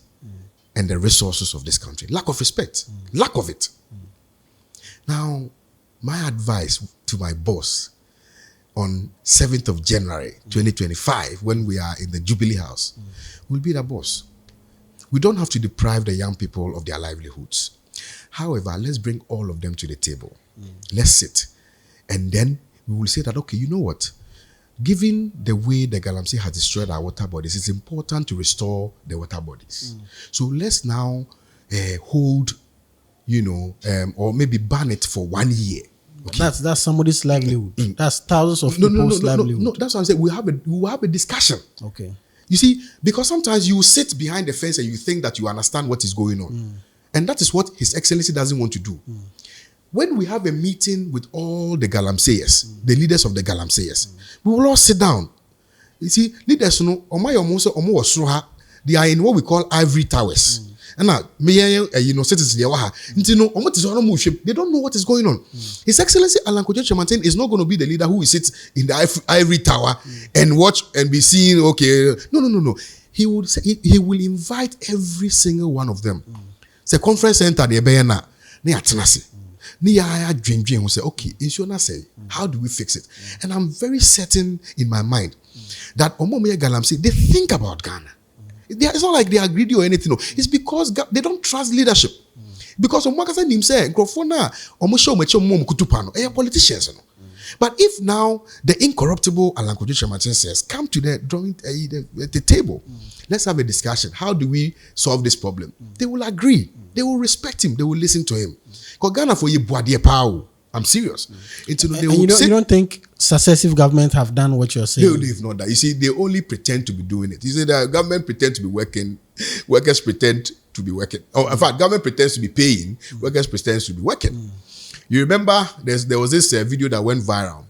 and the resources of this country. Lack of respect. Lack of it. Now, my advice to my boss on 7th of January 2025, when we are in the Jubilee House, will be the boss. We don't have to deprive the young people of their livelihoods. However, let's bring all of them to the table. Let's sit. And then we will say that, okay, you know what? Given the way the galamsey has destroyed our water bodies, it's important to restore the water bodies. So let's now hold, or maybe ban it for 1 year. Okay. That's somebody's livelihood. That's thousands of people's livelihood. No, that's what I'm saying. We will have a discussion. Okay. You see, because sometimes you sit behind the fence and you think that you understand what is going on. And that is what His Excellency doesn't want to do. When we have a meeting with all the galamseyers, the leaders of the galamseyers, we will all sit down. You see, leaders, they are in what we call ivory towers. And now, citizens, they don't know what is going on. His Excellency Alan Kojo Kyerematen is not going to be the leader who will sit in the ivory tower and watch and be seen. Okay, no. He will invite every single one of them. It's a conference center. Say, okay, how do we fix it? And I'm very certain in my mind that Omomeya Galamsey, they think about Ghana. It's not like they are greedy or anything. No. It's because they don't trust leadership. Because politicians. But if now the incorruptible Alan Kojo Kyerematen says, come to the table, let's have a discussion. How do we solve this problem? They will agree. They will respect him. They will listen to him. I'm serious. You don't think successive governments have done what you're saying? They've not done. You see, they only pretend to be doing it. You see, the government pretend to be working, workers pretend to be working. Oh, in fact, government pretends to be paying, workers pretend to be working. You remember there was this video that went viral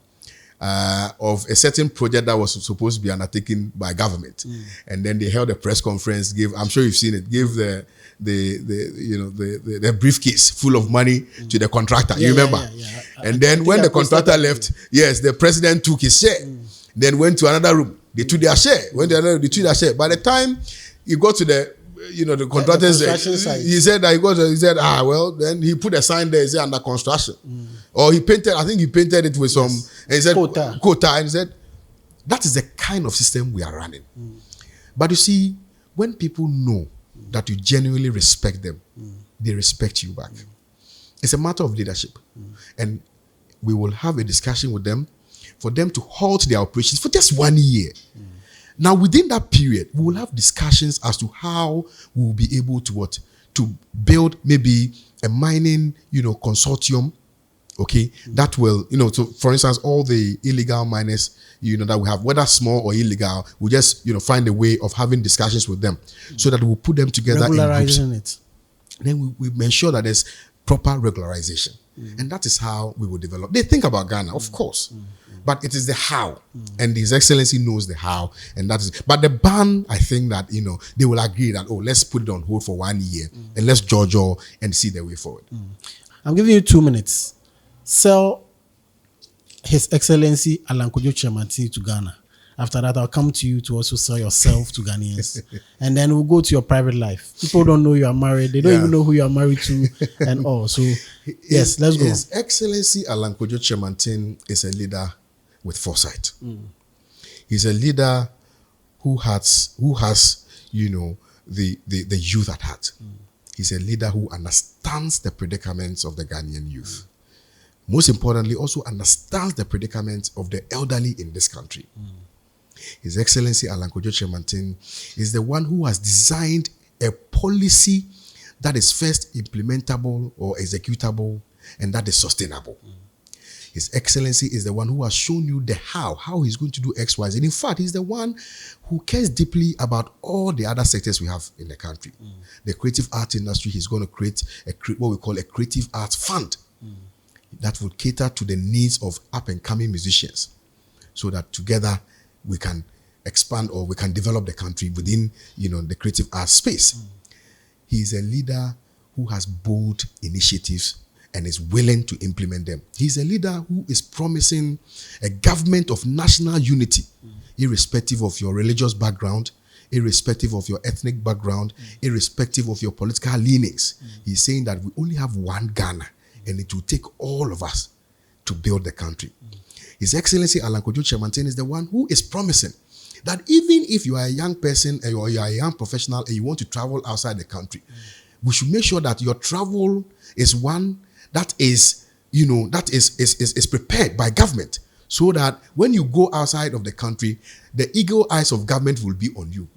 of a certain project that was supposed to be undertaken by government, and then they held a press conference. I'm sure you've seen it. Gave the briefcase full of money to the contractor. You remember? Yeah. And then when the contractor left, yes, the president took his share. Then went to another room. They took their share. Went to another room. They took their share. By the time he got to the contractors, he said then he put a sign there, he said under construction. Or he painted it with some, and he said quota, and he said that is the kind of system we are running. But you see, when people know that you genuinely respect them, they respect you back. It's a matter of leadership. And we will have a discussion with them for them to halt their operations for just 1 year. Now, within that period, we will have discussions as to how we will be able to build maybe a mining, consortium, okay, that will, so for instance, all the illegal miners, that we have, whether small or illegal, we just, find a way of having discussions with them so that we'll put them together in groups. Then we ensure that there's proper regularization. And that is how we will develop. They think about Ghana, of course. But it is the how. And His Excellency knows the how. And that is, but the ban, I think that, they will agree that, let's put it on hold for 1 year and let's judge and see the way forward. I'm giving you 2 minutes. Sell His Excellency Alan Kojo Kyerematen to Ghana. After that, I'll come to you to also sell yourself to Ghanaians. And then we'll go to your private life. People don't know you are married. They don't even know who you are married to and all. So, yes, let's go. His Excellency Alan Kojo Kyerematen is a leader with foresight. He's a leader who has the youth at heart. He's a leader who understands the predicaments of the Ghanaian youth. Most importantly, also understands the predicaments of the elderly in this country. His Excellency Alan Kojo Kyerematen is the one who has designed a policy that is first implementable or executable and that is sustainable. His Excellency is the one who has shown you the how he's going to do X, Y, Z. And in fact, he's the one who cares deeply about all the other sectors we have in the country. The creative art industry, he's going to create what we call a creative arts fund that will cater to the needs of up-and-coming musicians so that together we can expand or we can develop the country within, the creative arts space. He is a leader who has bold initiatives and is willing to implement them. He's a leader who is promising a government of national unity, irrespective of your religious background, irrespective of your ethnic background, irrespective of your political leanings. He's saying that we only have one Ghana, and it will take all of us to build the country. His Excellency Alan Kojo Chemantin is the one who is promising that even if you are a young person or you are a young professional and you want to travel outside the country, we should make sure that your travel is one that is, that is prepared by government, so that when you go outside of the country, the eagle eyes of government will be on you.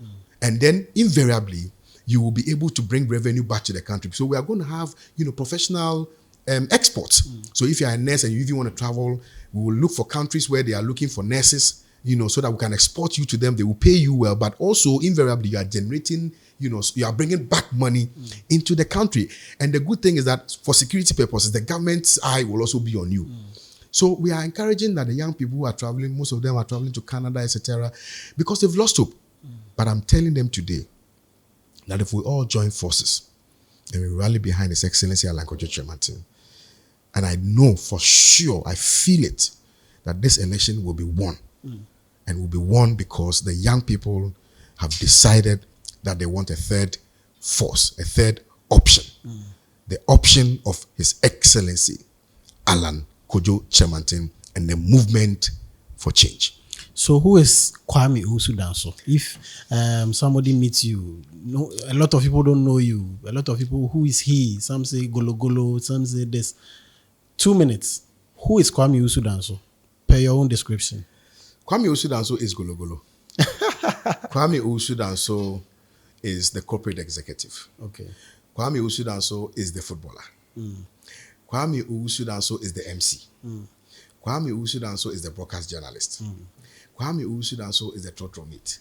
And then invariably, you will be able to bring revenue back to the country. So we are going to have, professional exports. So if you are a nurse and you want to travel, we will look for countries where they are looking for nurses, so that we can export you to them. They will pay you well, but also invariably you are generating, you are bringing back money into the country. And the good thing is that for security purposes, the government's eye will also be on you. So we are encouraging that the young people who are traveling, most of them are traveling to Canada, etc., because they've lost hope. But I'm telling them today that if we all join forces and we rally behind His Excellency Alan Kojo Chemantin, and I know for sure, I feel it, that this election will be won. And will be won because the young people have decided that they want a third force, a third option. The option of His Excellency Alan Kojo Chemantin and the movement for change. So who is Kwame Owusu Danso? If somebody meets you, a lot of people don't know you. A lot of people, who is he? Some say Golo Golo, some say this. 2 minutes. Who is Kwame Owusu Danso? Per your own description. Kwame Owusu Danso is Golo Golo. Kwame Owusu Danso is the corporate executive. Okay. Kwame Owusu Danso is the footballer. Kwame Owusu Danso is the MC. Kwame Owusu Danso is the broadcast journalist. Kwame Owusu Danso is the trotro mate.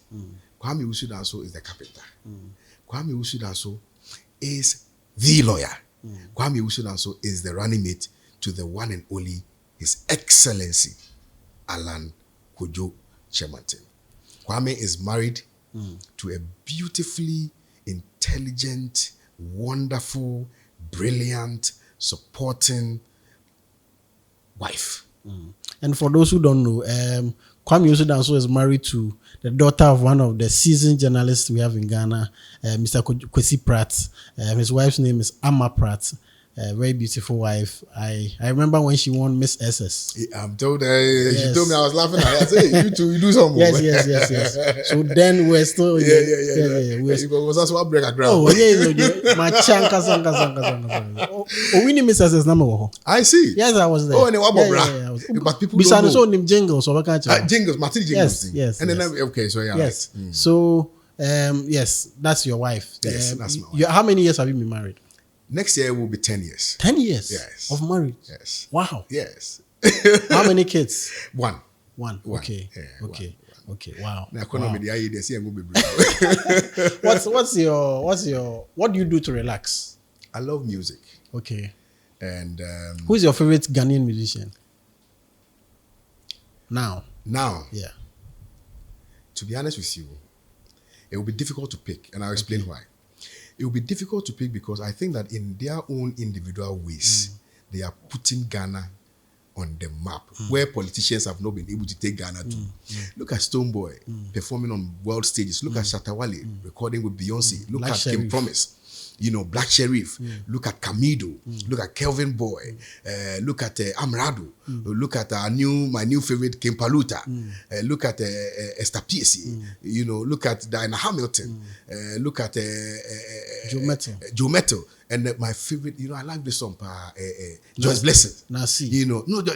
Kwame Owusu Danso is the carpenter. Kwame Owusu Danso is the lawyer. Kwame Owusu Danso is the running mate to the one and only His Excellency Alan Kojo Chemantin. Kwame is married to a beautifully intelligent, wonderful, brilliant, supporting wife. And for those who don't know, Kwame Owusu Danso is married to the daughter of one of the seasoned journalists we have in Ghana, Mr. Kwesi Pratt. His wife's name is Amma Pratt. A very beautiful wife. I remember when she won Miss SS. I'm told she told me, I was laughing at her. I said, hey, you two, you do something. Yes. So then we're still Was that what break a ground? Oh yeah. My chanka. Oh, we need Miss SS number. I see. Yes, I was there. Oh, and what but people don't know. So name jingles, so jingles, Martin jingles. Yes. And then okay, so yeah. Yes. Right. So yes, that's your wife. Yes, that's my wife. How many years have you been married? Next year will be 10 years. 10 years? Yes. Of marriage? Yes. Wow. Yes. How many kids? One. Okay. Yeah, okay. One. Okay. Wow. What do you do to relax? I love music. Okay. And who is your favorite Ghanaian musician? Now. Yeah. To be honest with you, it will be difficult to pick, and I'll explain why. It will be difficult to pick because I think that in their own individual ways, they are putting Ghana on the map where politicians have not been able to take Ghana to. Look at Stonebwoy performing on world stages. Look at Shatta Wale recording with Beyonce. Look Black at Sheriff. Kim Promise. Black Sheriff. Look at Camido. Look at Kelvin Boy. Look at Amrado. Look at my new favorite Kim Paluta. Look at Esther Piesi. Look at Diana Hamilton. Look at Joe Mettle. And my favorite, I like this song, Joyce Blessing. Nasi.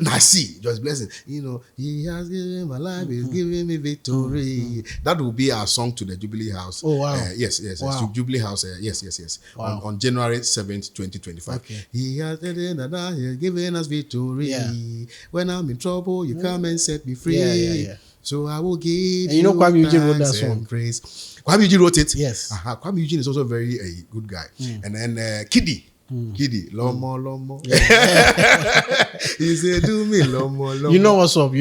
Nasi, Joyce Blessing. He has given my life, he's giving me victory. That will be our song to the Jubilee House. Oh, wow. Yes. Wow. To Jubilee House, yes. Wow. On January 7th, 2025. Okay. He has given us victory. Yeah. When I'm in trouble, you come and set me free. Yeah. So I will give and Kwame Eugene wrote that song. Praise. Kwame Eugene wrote it? Yes. Kwame Eugene is also a very good guy. And then Kiddy, Lomo. Yeah. He said, do me Lomo. You know what's up.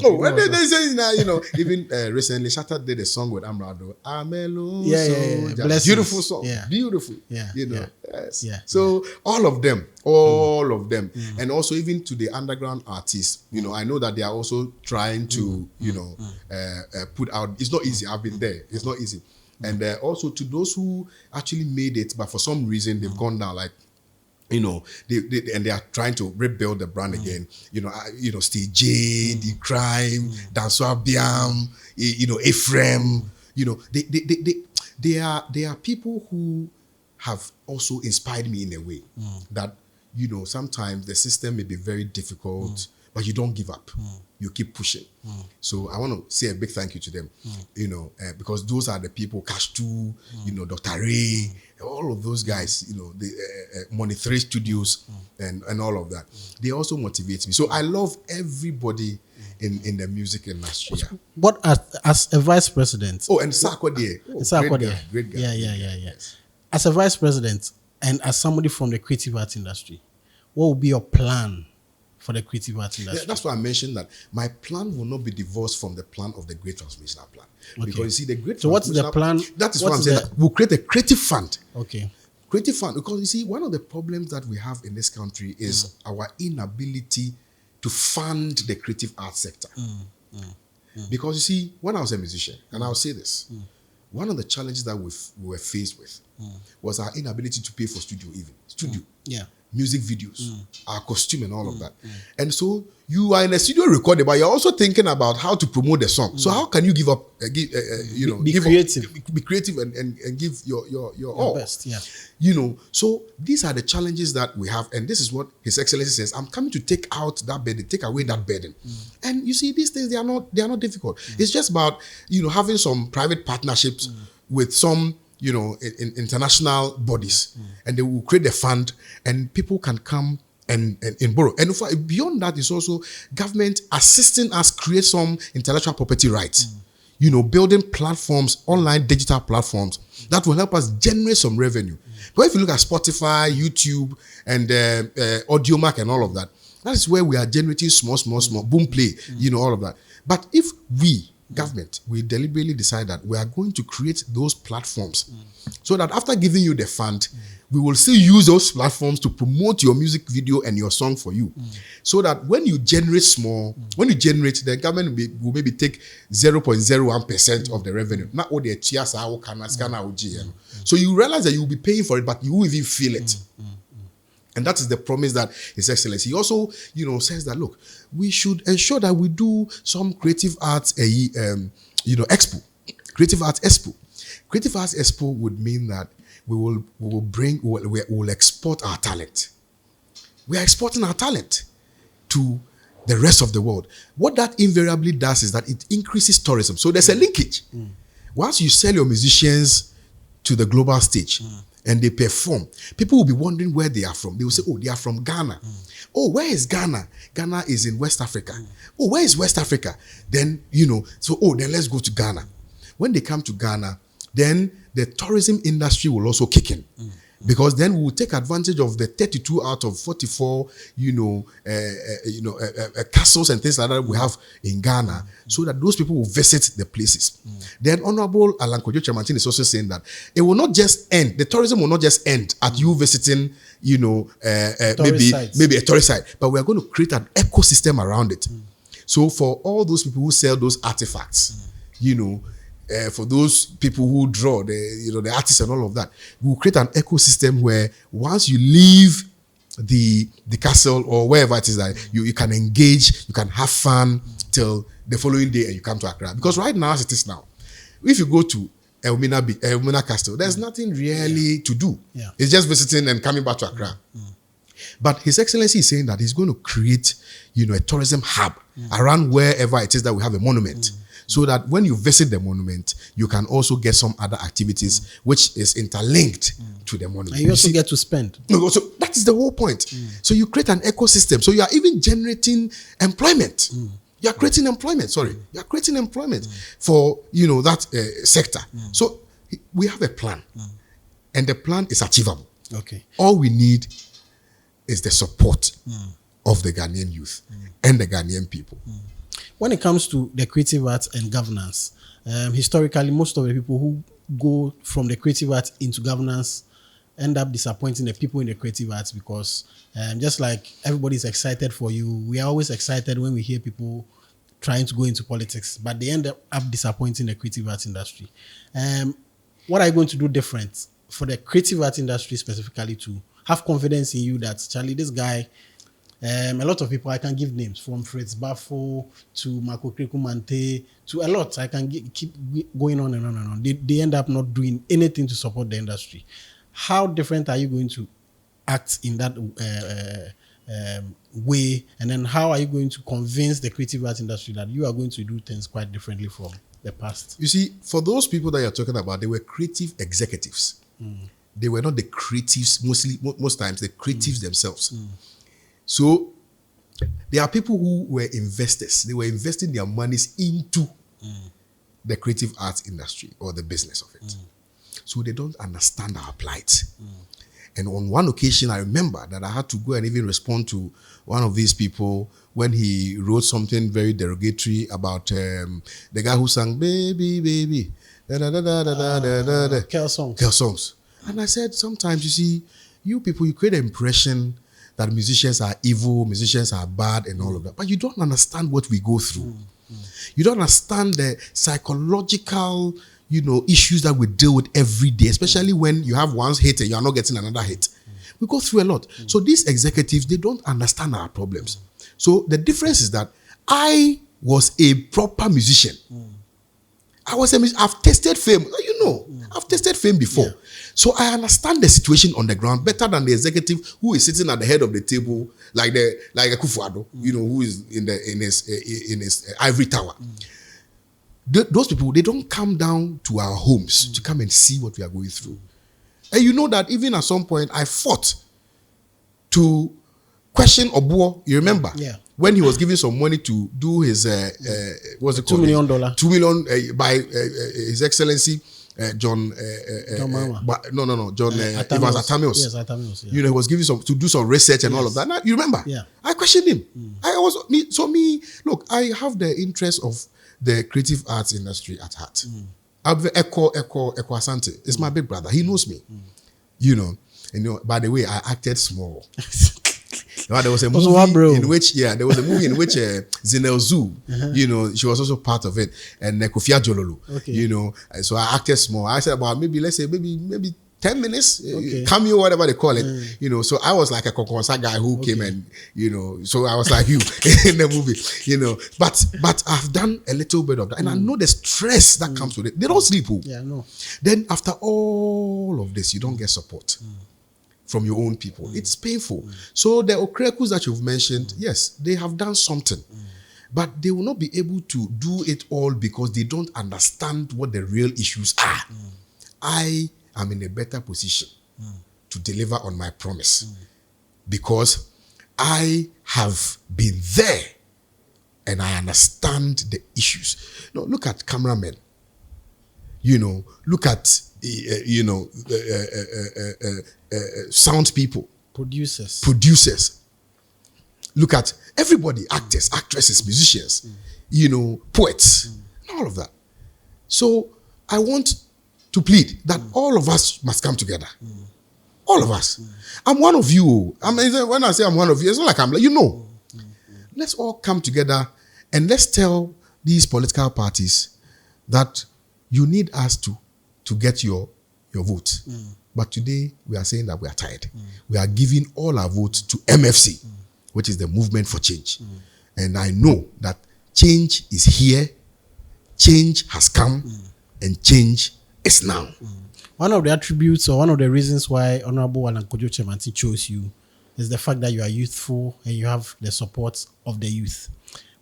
Oh, and they say now, even recently, Shatta did a song with Amrado. Amelo. Yeah. Beautiful song. Yeah. Beautiful. Yeah. Yes. Yeah. So all of them. And also even to the underground artists, I know that they are also trying to, put out, it's not easy. I've been there. It's not easy. And also to those who actually made it, but for some reason they've gone down, like they are trying to rebuild the brand again. Steve J, The Crime, Danso Abiam, Ephraim. They are people who have also inspired me in a way that sometimes the system may be very difficult, but you don't give up. You keep pushing. So I want to say a big thank you to them. Because those are the people, Cash 2, Dr. Ray, all of those guys, the Money 3 Studios and all of that. They also motivate me. So I love everybody in the music industry. What as a vice president? Oh, and Sarkodie. Great guy. Yeah. As a vice president and as somebody from the creative arts industry, what would be your plan for the creative arts industry? Yeah, that's why I mentioned that my plan will not be divorced from the plan of the Great Transformational Plan. Okay. Because you see, the Great So what's the plan? That is what I'm saying. We'll create a creative fund. Okay. Creative fund. Because you see, one of the problems that we have in this country is our inability to fund the creative arts sector. Because you see, when I was a musician, and I'll say this, one of the challenges that we were faced with was our inability to pay for studio. Music videos, our costume and all of that. And so you are in a studio recording, but you're also thinking about how to promote the song. So how can you give up, be creative and give your all best, yeah. So these are the challenges that we have, and this is what His Excellency says. I'm coming to take out that burden, take away that burden. And you see, these things they are not difficult. It's just about having some private partnerships with some in international bodies, and they will create a fund, and people can come and borrow. And beyond that is also government assisting us create some intellectual property rights. Building platforms, online digital platforms that will help us generate some revenue. But if you look at Spotify, YouTube, and Audiomack and all of that, that is where we are generating small, boom play, all of that. But if we government, we deliberately decide that we are going to create those platforms so that after giving you the fund, we will still use those platforms to promote your music video and your song for you. So that when you generate the government will maybe take 0.01% of the revenue. Not all the So you realize that you will be paying for it, but you won't even feel it. And that is the promise that His Excellency. He also, says that, look, we should ensure that we do some creative arts, expo. Creative arts expo. Creative arts expo would mean that we will export our talent. We are exporting our talent to the rest of the world. What that invariably does is that it increases tourism. So there's a linkage. Once you sell your musicians to the global stage, and they perform, people will be wondering where they are from. They will say, oh, they are from Ghana. Oh, where is Ghana? Ghana is in West Africa. Oh, where is West Africa? Then, then let's go to Ghana. When they come to Ghana, then the tourism industry will also kick in. Because then we will take advantage of the 32 out of 44, castles and things like that we have in Ghana, so that those people will visit the places. Then Honorable Alan Kojo Chamantin is also saying that it will not just end, the tourism will not just end at you visiting, maybe a tourist site, but we are going to create an ecosystem around it. So for all those people who sell those artifacts, for those people who draw, the artists and all of that, we'll create an ecosystem where once you leave the castle or wherever it is that you can engage, you can have fun till the following day and you come to Accra. Because right now, as it is now, if you go to Elmina Castle, there's nothing really to do. Yeah. It's just visiting and coming back to Accra. But His Excellency is saying that he's going to create, a tourism hub around wherever it is that we have a monument. So that when you visit the monument, you can also get some other activities which is interlinked to the monument. And you also get to spend. So that is the whole point. So you create an ecosystem. So you are even generating employment. You are creating employment. You are creating employment for that sector. So we have a plan, and the plan is achievable. Okay. All we need is the support of the Ghanaian youth and the Ghanaian people. When it comes to the creative arts and governance, historically, most of the people who go from the creative arts into governance end up disappointing the people in the creative arts because just like everybody's excited for you, we are always excited when we hear people trying to go into politics, but they end up disappointing the creative arts industry. What are you going to do different for the creative arts industry specifically to have confidence in you that, Charlie, this guy, a lot of people, I can give names, from Fritz Baffo to Marco Krikumante to a lot. I can keep going on and on and on. They end up not doing anything to support the industry. How different are you going to act in that way? And then how are you going to convince the creative arts industry that you are going to do things quite differently from the past? You see, for those people that you're talking about, they were creative executives. They were not the creatives, most times the creatives themselves. So there are people who were investors. They were investing their monies into the creative arts industry or the business of it. So they don't understand our plight. And on one occasion, I remember that I had to go and even respond to one of these people when he wrote something very derogatory about the guy who sang "Baby, Baby," Kel songs. Kel songs. And I said, sometimes you see, you people, you create an impression that musicians are evil, musicians are bad, and all of that. But you don't understand what we go through. You don't understand the psychological, issues that we deal with every day, especially when you have one hit and you are not getting another hit. We go through a lot. So these executives, they don't understand our problems. So the difference is that I was a proper musician. I've tasted fame. I've tasted fame before. Yeah. So I understand the situation on the ground better than the executive who is sitting at the head of the table, like a Kufuado, who is in his ivory tower. Those people, they don't come down to our homes to come and see what we are going through. And you know that even at some point, I fought to question Obuo. You remember? Yeah. When he was giving some money to do his, what's it called? $2 million. $2 million by His Excellency John. John Evans Atamios. Yes, Atamios. Yeah. He was giving to do some research and all of that. Now, you remember? Yeah. I questioned him. Look, I have the interest of the creative arts industry at heart. Eko Asante is my big brother. He knows me. By the way, I acted small. There was a movie in which Zinel Zoo, she was also part of it, and Kofia Jololo, so I acted small. I said about maybe 10 minutes, cameo, whatever they call it, so I was like a Nkonkonsa guy who came and, so I was like you in the movie, but I've done a little bit of that, and I know the stress that comes with it. They don't sleep. Yeah, no. Then after all of this, you don't get support from your own people. It's painful. So the Okrekus that you've mentioned, yes, they have done something. But they will not be able to do it all because they don't understand what the real issues are. I am in a better position to deliver on my promise because I have been there and I understand the issues. Look at cameramen. Look at sound people, producers. Look at everybody, actors, actresses, musicians, poets, and all of that. So I want to plead that all of us must come together. All of us. I'm one of you. When I say I'm one of you, it's not like I'm Let's all come together and let's tell these political parties that you need us to get your vote. But today, we are saying that we are tired. We are giving all our votes to MFC, which is the Movement for Change. And I know that change is here, change has come, and change is now. One of the attributes or one of the reasons why Honorable Alan Kojo Chemanti chose you is the fact that you are youthful and you have the support of the youth.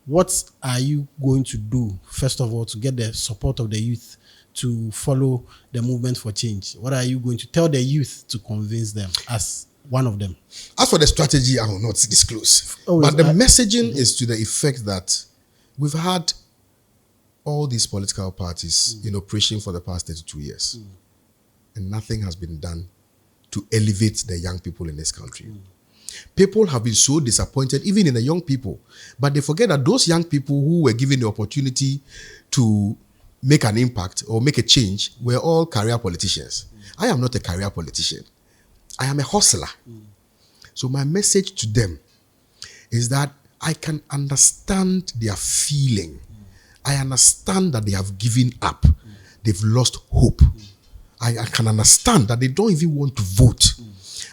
What are you going to do, first of all, to get the support of the youth to follow the movement for change? What are you going to tell the youth to convince them as one of them? As for the strategy, I will not disclose. But the messaging is to the effect that we've had all these political parties in operation for the past 32 years. And nothing has been done to elevate the young people in this country. People have been so disappointed, even in the young people. But they forget that those young people who were given the opportunity to make an impact or make a change were all career politicians. I am not a career politician. I am a hustler. So my message to them is that I can understand their feeling. I understand that they have given up. They've lost hope. I can understand that they don't even want to vote.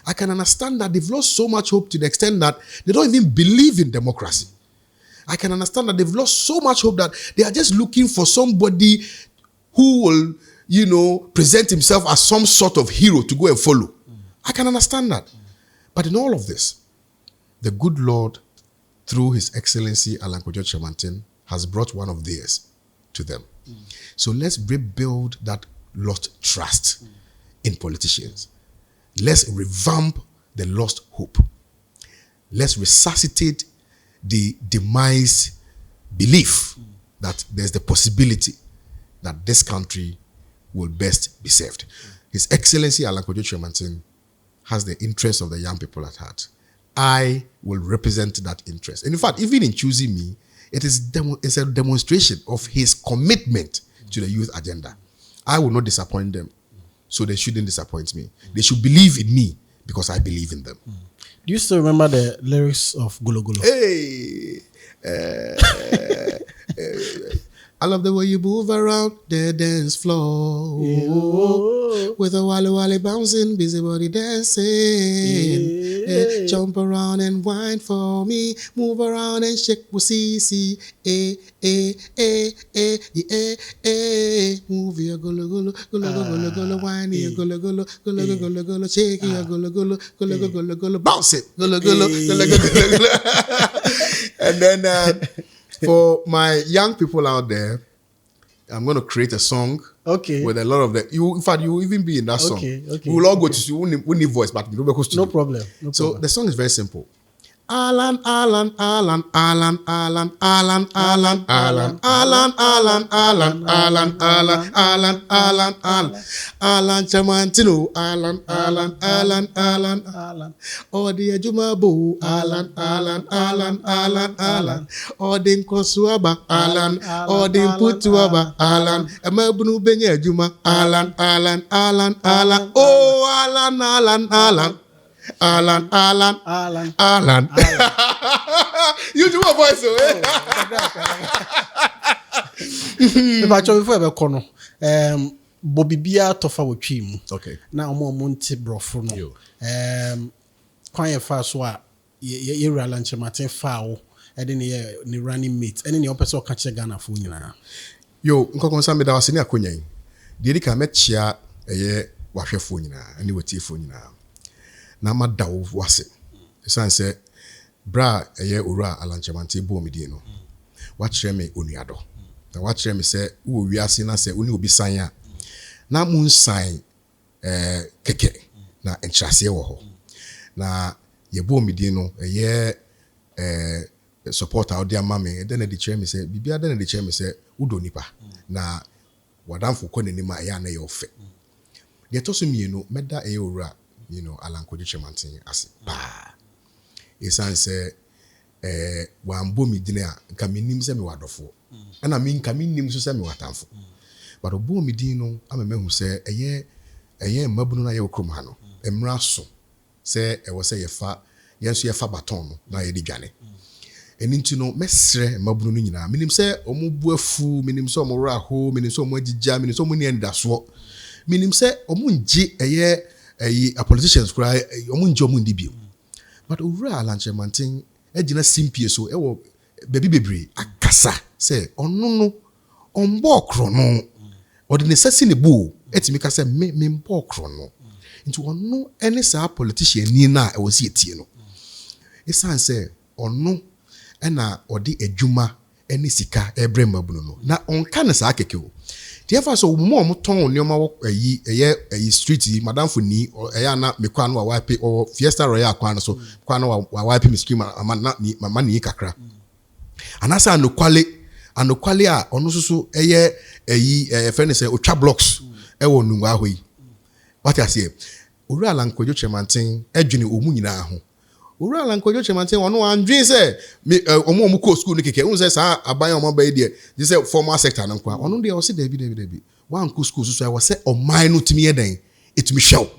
I can understand that they've lost so much hope to the extent that they don't even believe in democracy. I can understand that they've lost so much hope that they are just looking for somebody who will, present himself as some sort of hero to go and follow. I can understand that. But in all of this, the good Lord, through His Excellency Alan Kojo Chemantin, has brought one of theirs to them. So let's rebuild that lost trust in politicians. Let's revamp the lost hope. Let's resuscitate the demise belief that there's the possibility that this country will best be saved. His Excellency Alan Kojo Chemantin has the interests of the young people at heart. I will represent that interest. And in fact, even in choosing me, it's a demonstration of his commitment to the youth agenda. I will not disappoint them, so they shouldn't disappoint me. They should believe in me because I believe in them. Do you still remember the lyrics of Golo Golo? Hey, I love the way you move around the dance floor. With a wally wally bouncing, busybody dancing. Jump around and whine for me. Move around and shake for see. Move your golo golo golo whine your golo golo shake your golo golo bounce it golo. And then for my young people out there, I'm going to create a song. Okay. With a lot of them. In fact, you will even be in that song. Okay. We will all go to we need voice, but we don't go to No problem. So the song is very simple. Alan, Alan, Alan, Alan, Alan, Alan, Alan, Alan, Alan, Alan, Alan, Alan, Alan, Alan, Alan, Alan, Alan Chamantino, Alan, Alan, Alan, Alan, Alan, Odi Ajumabu, Alan, Alan, Alan, Alan, Alan, Odi Nkonsuaba, Alan, Odi Putuaba, Alan, Emabunu Benye Juma, Alan, Alan, Alan, Alan, oh Alan, Alan, Alan. Alan. You do a voice, If I tell you for a corner, Bobby Bia Tofa with Chim. Okay. Now, more Monty Brofuno. Quite a fast wa ye lunch Martin foul, and then the running meat, and then your person catch a gun for you. Yo, Nkonkonsa me da was in a kunya. Did he met chia a year wash your phone and you were tea phone now. Nama da wase. Esan se bra eye owura alanchamanti bo medino. Wa kire me onuado. Na wa kire me se wo wiase na se oni obi san a. Na mun san keke na entrase wo ho. Na ye bo medino eye supporter odi amame den de kire me se bibia den de kire me se udo nipa. Na wadamfo ko ne nima ya na ye ofe. De to so mienu meda eye owura Alan Kojo Chemantin as ba. Esan se wambo mi dine a nka menim se me wadofo. Ana me nka menim so se me watamfo. But obo mi din no amamehu se eye mabunu na ye okrom ha no. Emra so se ewo se yenso ye fa baton no na ye di dwane. Eni nti no mesre mabunu no nyina. Menim se omo bu afu, menim se omo ra ho, menim se omo agigya, menim se omo ni ndaso. Menim se omo ngi a politicians cry omundi bi but owura Alan Chemantin ejina simpie so ewo baby bebre akasa say onu no ombo okro no odi ne sesi ne bu etimi ka say me mbo okro no nti onu ene sa politician ni na ewo si etie no esan say onu ena odi adwuma ene sika ebre mabunu no na onka ne sa akeke o Therefore, so more ton near a street, Madame Funi, or Ayana, Mequano, wipe or Fiesta Royal Quano, so Quano, wipe me scream, my money cacra. And as I no quali, and no qualia, or no so a furnace or trap blocks, ewo nungahui. What I say, Uralan Kojo Chemantin, Edgini Umunina. Uralan Kojo Chemantin, one dream say, Omo Muko school, Niki, who says, I buy on my baby. This is a former sector. One day I was say, David. One school, so I was say, oh, mine to me again. It's Michelle.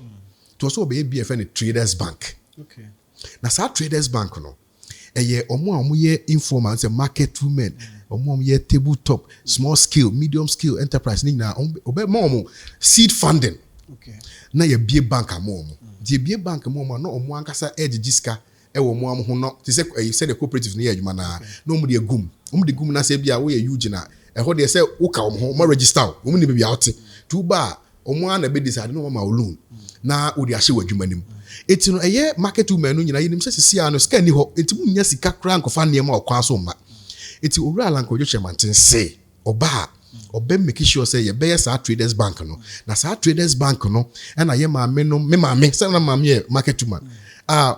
To also be a friend Traders Bank. Okay. Now, sa Traders Bank, no. A year or more, informants, a market women, or more year tabletop, small scale, medium scale enterprise. Nina, obey more seed funding. Okay. Now you be a banker more. the be bank mo no omo ankasa ejiska e wo mo am ho no te say you said the cooperative na adwuma na no mo de gum mo de gum na say bia wo ye huge na e ho de say wo ka mo mo register wo ni bia wote tu ba omo ana be decide no ma loan na wo de ahye wadwuma nim eti no eye market woman no nyina yinim say sisia no ska ni ho eti mu nya sika kra nkofa ne ma okwa so ma eti owura alankojo chairman say oba obe make sure say ye be sa traders bank no na sa traders bank no na ye maame no me maame say na maame ye market woman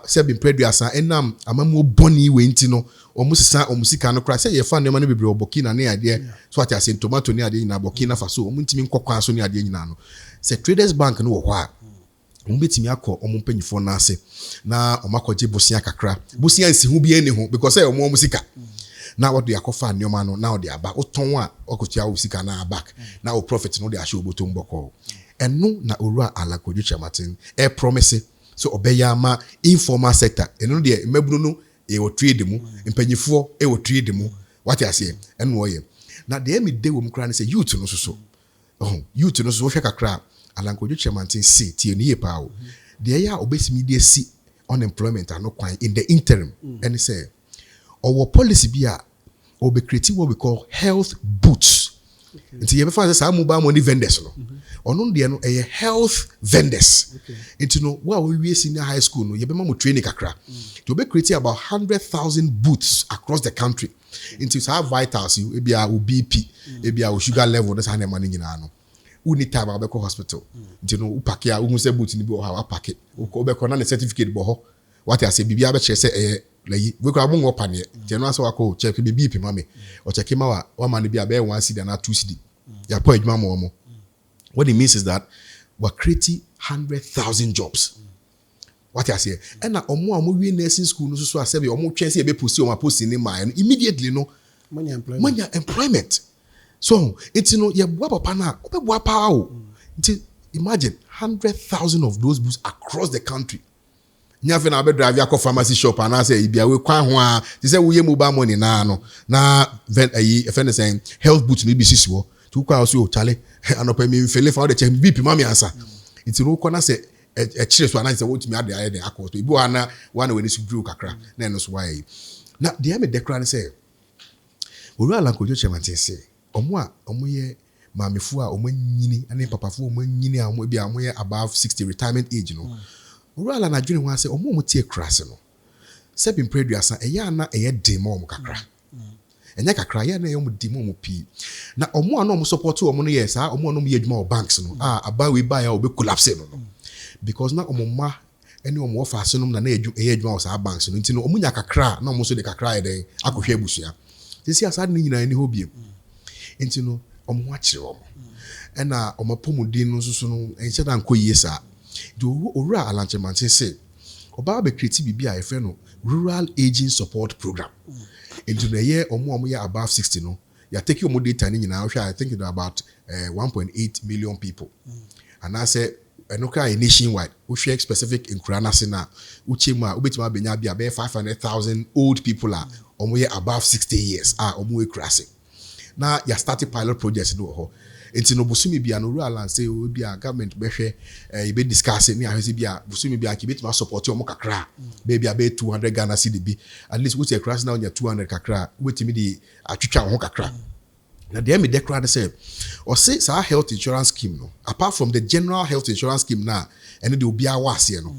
say been preduasa enam amamu boni we nti no omusisa omusika no kra say ye fa ne ma no bebre obokina ne ade so ati ase tomato ne ade nyina bokina fa so omuntimi nkokwa so ne ade nyina no say traders bank no wo ho a ombetimi akọ omumpanyifo na ase na omakoje bosia kakra bosia nsi hu bi eni ho because say omusika na what they akofa nyoma no now they aba oton a okotua usika na back na o profit no they asho obotom boko enu na owura alakoju chamatin e promise so obeya ma informal sector enu de mabunu no e wo trade mu mpanyifo e wo trade mu what you say enu oye na de me de wo mkra ne say youth no so youth no so hwe kakra alakoju chamatin see tie ni ye pa o de ya obesimi de si unemployment ano kwan in the interim and say our policy be or be creating what we call health boots. Until you find some mobile money vendors. Or no, they are a health vendors. Into no, what we senior high school, no, you be training kakra. To be creating about 100,000 booths across the country. Into have vitals, you be a BP, be a sugar level, that's how money in ano. Uni time I'll be hospital. Into no upakia, say boots in the boho, how packet. Uko be certificate boho. What I say, bibi abeche say we ko amungo panie jeno aso wako check bibi pi mame o check ma wa man bi abe 1 cedi na 2 cedi ya po adwuma mo what it means is that we're creating 100,000 jobs what I say and na omo we nursing school no so asebe omo twen se e be post o ma post ni ma immediately no manya employment so it's no ye bua papa na obe bua pa o imagine 100,000 of those booths across the country. Nyafe na be drive ya pharmacy shop and I say ibia we kwan ho a ti say we mobile money na no na friend saying health boot ni bi sisiwo to kwa so chale anopa mi mfele fa o de check bp mama answer it no kona say e chire so ananse wo timi ade aye akoto ibi wana we ni su grow kakra na no so why na de me declare say owura alankojo chairman say omo ye mamefu a omo nyini ane papafo omo nyini a omo bi a omo ye above 60 retirement age no Urala na dwene ho ase omo tie krase no se bin preduasa eya na eye demo omo kakra enya kakra ya na omo demo omo pi na omo ana omo support omo no yes ha omo no mo yedwuma o banks no aba we buy obe collapse no because na omo ma ene omo offer ase no na yedwuma o sa banks no ntino omo nya kakra na omo so de kakra eden akohwe abusua sisi asade ni nyina eni ho biem ntino omo akire omo ena omo pomudin no so no enche da nko yesa do owura alanchemantin say oba be create bibi a efe no rural aging support program into the year omo ya above 60 no ya take your data ni nyina I think it about 1.8 million people and I say enoka nationwide we share specific in Kuranase na uchema obetima benya bia be 500,000 old people are omo ya above 60 years omo we krase na ya started pilot projects no ho enti no busumi bia no rural and say we bia government be hwe e be discuss ni ahwese bia busumi bia ki betima support omo kakra be bia be 200 Ghana cedi bi at least we say cross now nya 200 kakra wetimi di atwitwa ho kakra na de me declare say or say sa health insurance scheme no apart from the general health insurance scheme na ene de obi awase no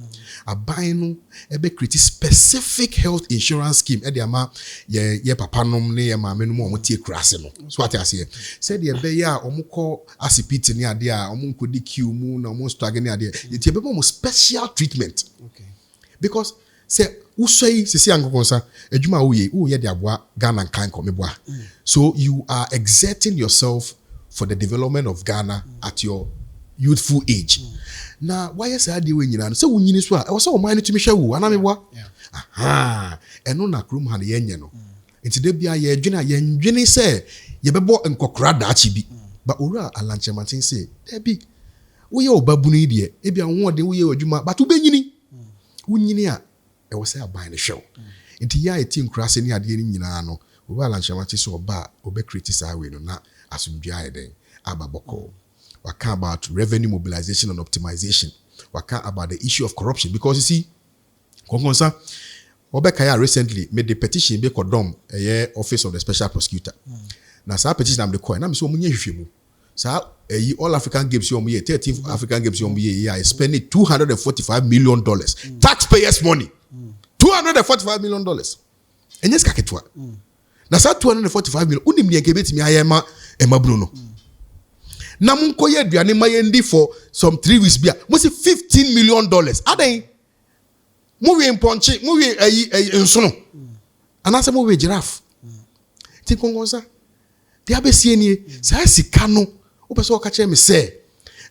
aban no e be create specific health insurance scheme e de ama ye papa nom ne ye maame nom omo tie krase no so what I say said ye be ya omo asipiti ni ade a omo nkodi queue mu na omo struggle ni ade ye tie be mo special treatment okay because say usoi sisi Nkonkonsa adwuma wo ye de aboa Ghana Nkanko meboa so you are exerting yourself for the development of Ghana at your youthful age na why say ade we nyina no say wo nyini so a e wo say o man no tumi hwa wo ana meboa eno na krom ha ye nye no enti de bia ye dwene say ye bebo nkokora daachi bi ba owura alanchemantin say e bi wo ye obabunu de e bia wo de wo ye adwuma but wo benyini wo nyini a e was say aban the show nti ya etim krase ni ade ni nyina no we ala nchama so oba obe criticize we no na asumdua eden ababoko we can about revenue mobilization and optimization waka about the issue of corruption because you see Nkonkonsa Obekaya recently made the petition be kodom office of the special prosecutor. Now sa petition am the coin na me so munye hwehwemu. Sa all African Games you 13th African Games you is spending $245 million. Taxpayers' money. $245 million. And yes kaketwa. Na sa $245 million unim ni nkebetimi ayema Bruno. Na munko ye aduane mayendi for some 3 weeks bia. Mo say $15 million. Adan movie ponche movie nsono. Anase movie giraffe. Ti Nkonkonsa. Dia besie nie sa sika no opeso okache me say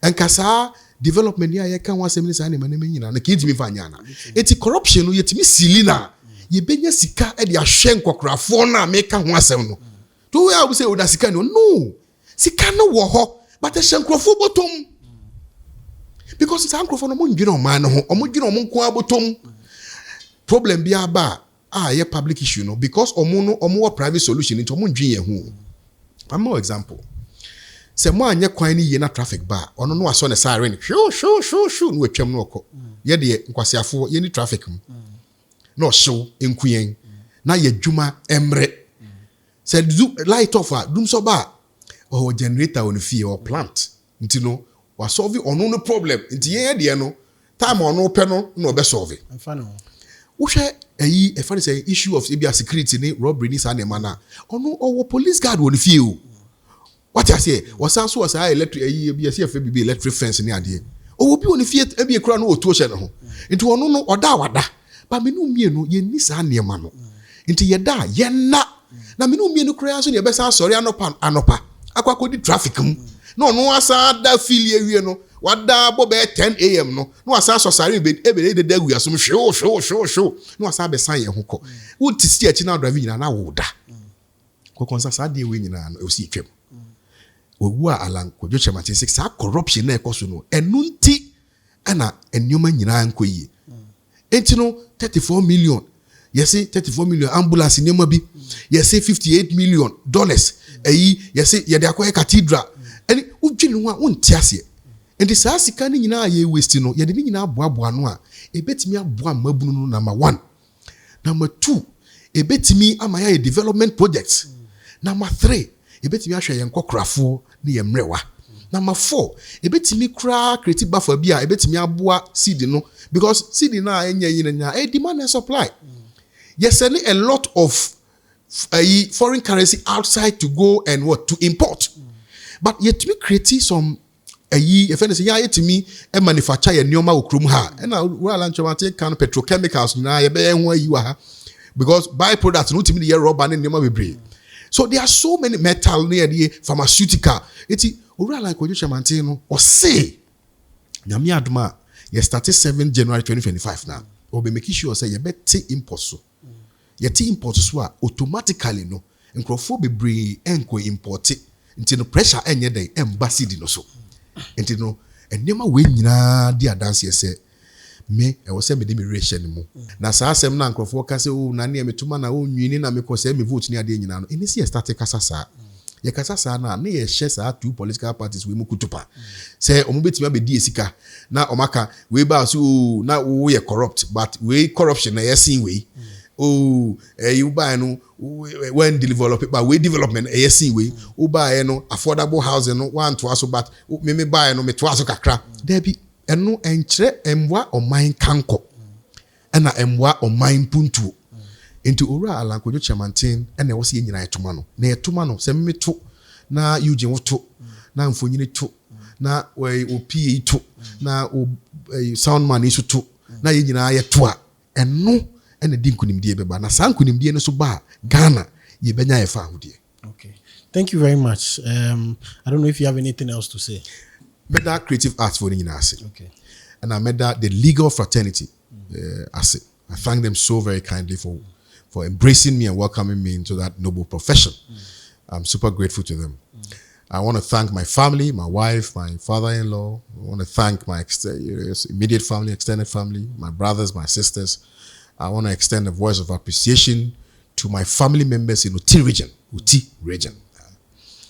enkasa development ya ye kan wasem ni sa ne maneme nyina na kidimi fa nyana eti corruption no yetimi silina ye benya sika e de ahwe nkokrafo na meka ho asem no to we abu say oda sika no sika no wo ho but e hwenkrofo botom because sa nkrofo no mo ndwene o man no ho o mo dwene o mo nko abotom problem bia ba ye public issue no because omo private solution into omo ndwene ye ho. One more example. Se mo anye kwan ni ye na traffic bar ono no aso ne siren shoo no atwam no okọ ye de nkwasiafo ye ni traffic mu no show enkuyen na ye dwuma emre se light off dum so ba o generator on fie or plant nti no wa solve ono no problem nti ye de no time ono pe no no be solve afano wo hwe e fa say issue of security ni robbery ni sa na mana ono owo police guard won fie o. What I say was also was electric electric fence ni ade. O bi woni fie e bi ekura no otuo hye ne ho. Nti ono no oda wada. Ba me no mienu ye ni sa niema no. Nti ye da ye na me no mienu kura so ne be sa sori anopa. Akwa kodi traffic mu. No no asa da filie wie no. Wada bo be 10 am no. No asa so sari be de dagu asom show. No asa be san ye ho ko. Wo tisi achi na drive nyina na wo da. Nkonkonsa sa de we nyina no e si twem. Owa alan kodwo chemate 6 sa corruption na ekoso no enunti ana enyoma nyina ankoyi enti no 34 million yes 34 million ambulance nyoma bi yes $58 million yes ye de akoye cathedral eni udwini ho a wonti ase enti sa sika ni nyina ye waste no ye de ni nyina aboaboa no a ebetimi aboa mabunu no number 1 number 2 ebetimi amaya ye development projects number 3 ebetimi ahwe yen kokkrafo ne yemrewa. Number 4 ebetimi kra creative buffer bia ebetimi aboa seed no because seed na enya yin demand and supply. Yes, a lot of foreign currency outside to go and to import. But yet we create some if anything yetimi e manufacture ye nyoma okrum ha na we lan chomate kan petrochemicals na ye be ho ayi wa ha because byproducts no timi ye rubber ne nyoma bebre. So there are so many metal near the pharmaceutical. Eti ora like Ojo Chamante no or say nyame adoma ye started 7 January 2025 now. O be make sure say ye better import so. Ye ti import so automatically no nkrofo bebre enko import nti no pressure enye den embassy di no so. Nti no enema we nyina di adanse say me e wo say me de me rehye mu na sa asem na nkrofo ka say o na ne metuma na o nwini na me ko say me vote ni ade nyina no eni si start kasa sa ye kasa sa na ye hye sa 2 political parties we mu kutupa say omo betimi abedi esika na omaka we ba so na wo ye corrupt but we corruption na yes in we you buy no when develop but we development yes in we o buy no affordable housing no one to aso but me buy no me to aso kakra there be eno enkyere emwa oman kanko ena emwa oman puntu into ora alankojo chamantin ena wo se nyina etoma no na etoma no se meto na Eugene woto na mfonyine to na we opi to na sound man iso to na ye nyina yeto a eno ena dinkunimdie beba na sankunimdie no so ba Ghana ye benya ye fa hodie. Okay, thank you very much. I don't know if you have anything else to say. Made that creative arts for Ninase. Okay. And I made that the legal fraternity asset. I thank them so very kindly for embracing me and welcoming me into that noble profession. I'm super grateful to them. I want to thank my family, my wife, my father-in-law. I want to thank my immediate family, extended family, my brothers, my sisters. I want to extend a voice of appreciation to my family members in Uti region.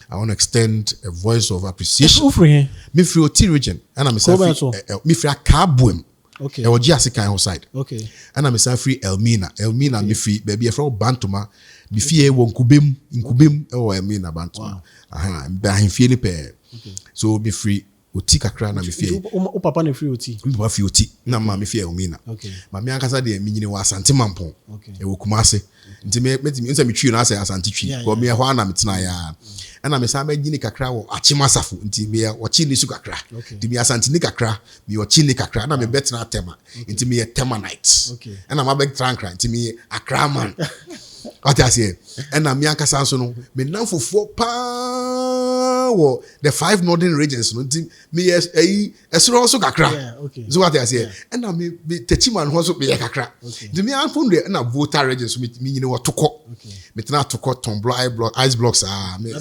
I want to extend a voice of appreciation. Me free Oti region, and I'm a me free Kabuim. Okay. I was just kind side. Okay. And I'm a free Elmina. Elmina me free baby from Bantuma. Me free won Kubim or Elmina Bantuma. Aha, I'm feeling pair. So me free Oti kakra na me free. O papa ne free Oti. Me free Oti. Na ma me free Elmina. Okay. Ma me ankasa de me nyine wa Asante Mampon. Okay. E wo Kumase. Nti me nse me twi na ase Asante twi. Ko me ho na me tena ya. And I'm saying, Gini kakra wo achimasafu nti me wachi ni su kakra nti me Asante ni kakra me wachi ni kakra na me betra tema nti me Temanite and I'm a big trankra nti me Accra man what I say and I'm yankasa so no me namfofo pa wo the 5 northern regions no nti me esro so kakra so what I say and I'm me techiman ho so me kakra nti me anfunde na voter regions me nyine wo toko me tena toko tomblo ice blocks me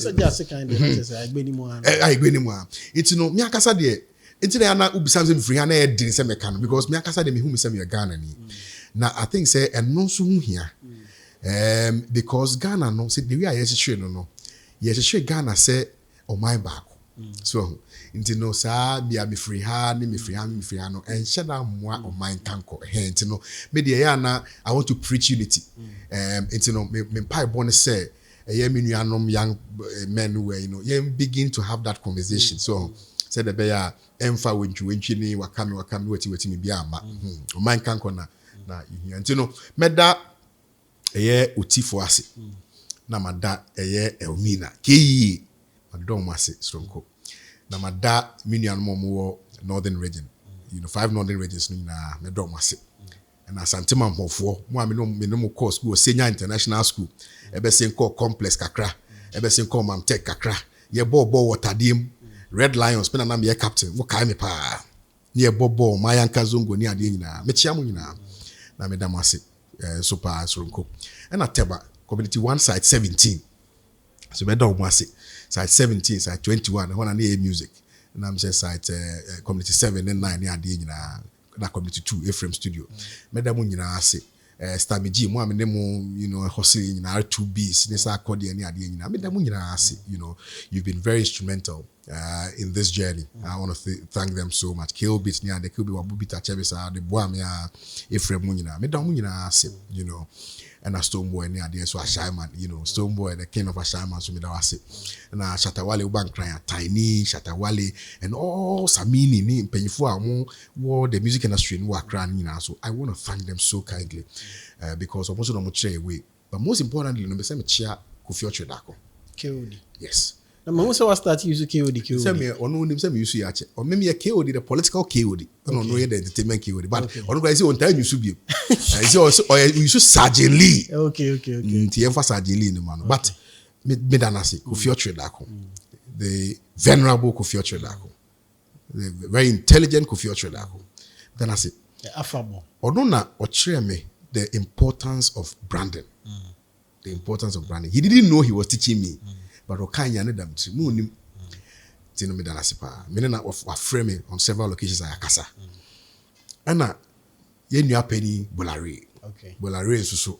kind of I gbeni mo it's no me akasa de it's na na ubisam se free na e din se me kan because me akasa de me hu me se me Ghana ni na I think say eno so hu hia because Ghana no say the way I share no share Ghana say o my back so into no sa bia me free ha no and share na moa o my kanko into no me de ya na I want to preach unity into no me pai born say young men who were, you begin to have that conversation. So, said the bear, emfa when ni wakami weti me biama. Mine can't corner. Na you meda uti for us. Na mada Elmina. Ki madom masi stronko. Na mada minian momo northern region. 5 northern regions na medom masi. And Asante Mampon me no course school senior international school ebe sen call complex kakra ebe sen call mamtek kakra ye bo watadiem Red Lions pena na me captain wo kai me pa ye bo mayanka zongo ni ade nyina me chia mu nyina na me damase super soronko and ateba community 1 side 17 so me don mwase side 17 side 21 ho na na music na me say side community 7 and 9 ni ade nyina na community 2 Ephraim studio medamu nyina ase stamiji mo amene mo hosting nyina R2Bs nisa akodi ani ade nyina medamu nyina ase you've been very instrumental in this journey. I want to thank them so much. Kilbit ni ade kilbi wabubita chebesa de boam ya Ephraim nyina medamu nyina ase and a Stoneboy ni ade so Ashaiman Stoneboy the king of Ashaiman so medawase na Shatawale ubankran Tiny Shatawale and all Samini ni mpanyifo a wo the music industry ni wakra nyina so I want to thank them so kindly because almost no mo share away but most importantly no be say me chia Kofi Ochredako KOD yes na mo say what start use KOD say me onu nim say me use yache or me KOD the political KOD no the entertainment KOD but onu go say on time use bi say also you use Sergeant Lee okay nti emfa Sergeant Lee no man but me danase Kofi Ochredako the venerable Kofi Ochredako the very intelligent Kofi Ochredako danase affable onu na ochre me the importance of branding the importance of branding he didn't know he was teaching me but okanya ne dam ti mu nim ti no me danase pa me na wa frame me on several occasions ayakasa ana ye nua pani Bolare so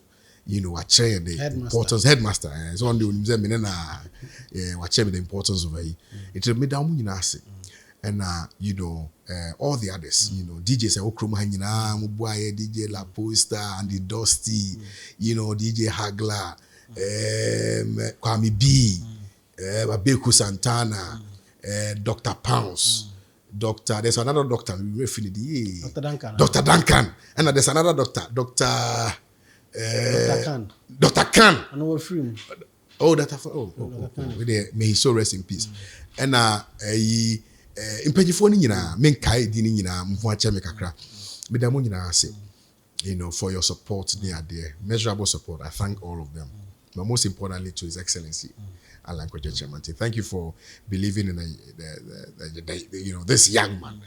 wa chair the importance headmaster so on the unimze me na wa chair the importance of it me down nyina ase and all the others DJs okrom ha nyina mo boaye DJ La Posta and the Dusty DJ Hagla Kwame B Babeku Santana Dr. Pounce there's another doctor we refined Dr. Duncan and there's another Dr. Khan and we free may he so rest in peace and impanyifo ni nyina menkai di ni nyina mfu ache me kakra medamu nyina ase for your support near there measurable support I thank all of them but most importantly to His Excellency Alan Kojo Chairman. Thank you for believing in this young man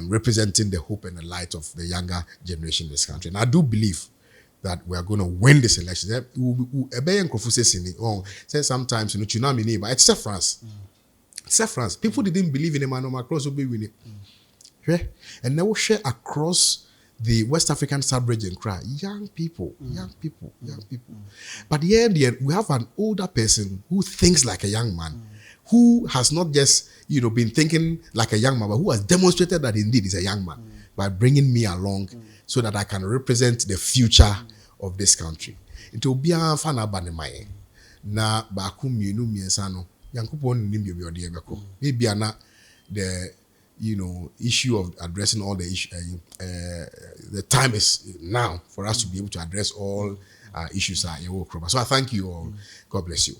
representing the hope and the light of the younger generation in this country. And I do believe that we are going to win this election. Say sometimes but it's France. It's France. People didn't believe in Emmanuel Macron will be winning. And now we share across the West African sub-region cry, young people. But here we have an older person who thinks like a young man who has not just, been thinking like a young man, but who has demonstrated that indeed is a young man by bringing me along so that I can represent the future of this country. It will be a fan abanemaye. Na baku mienu miensa no yankopon nim bia ode ebeko maybe na the issue of addressing all the issue the time is now for us to be able to address all issues so I thank you all. God bless you.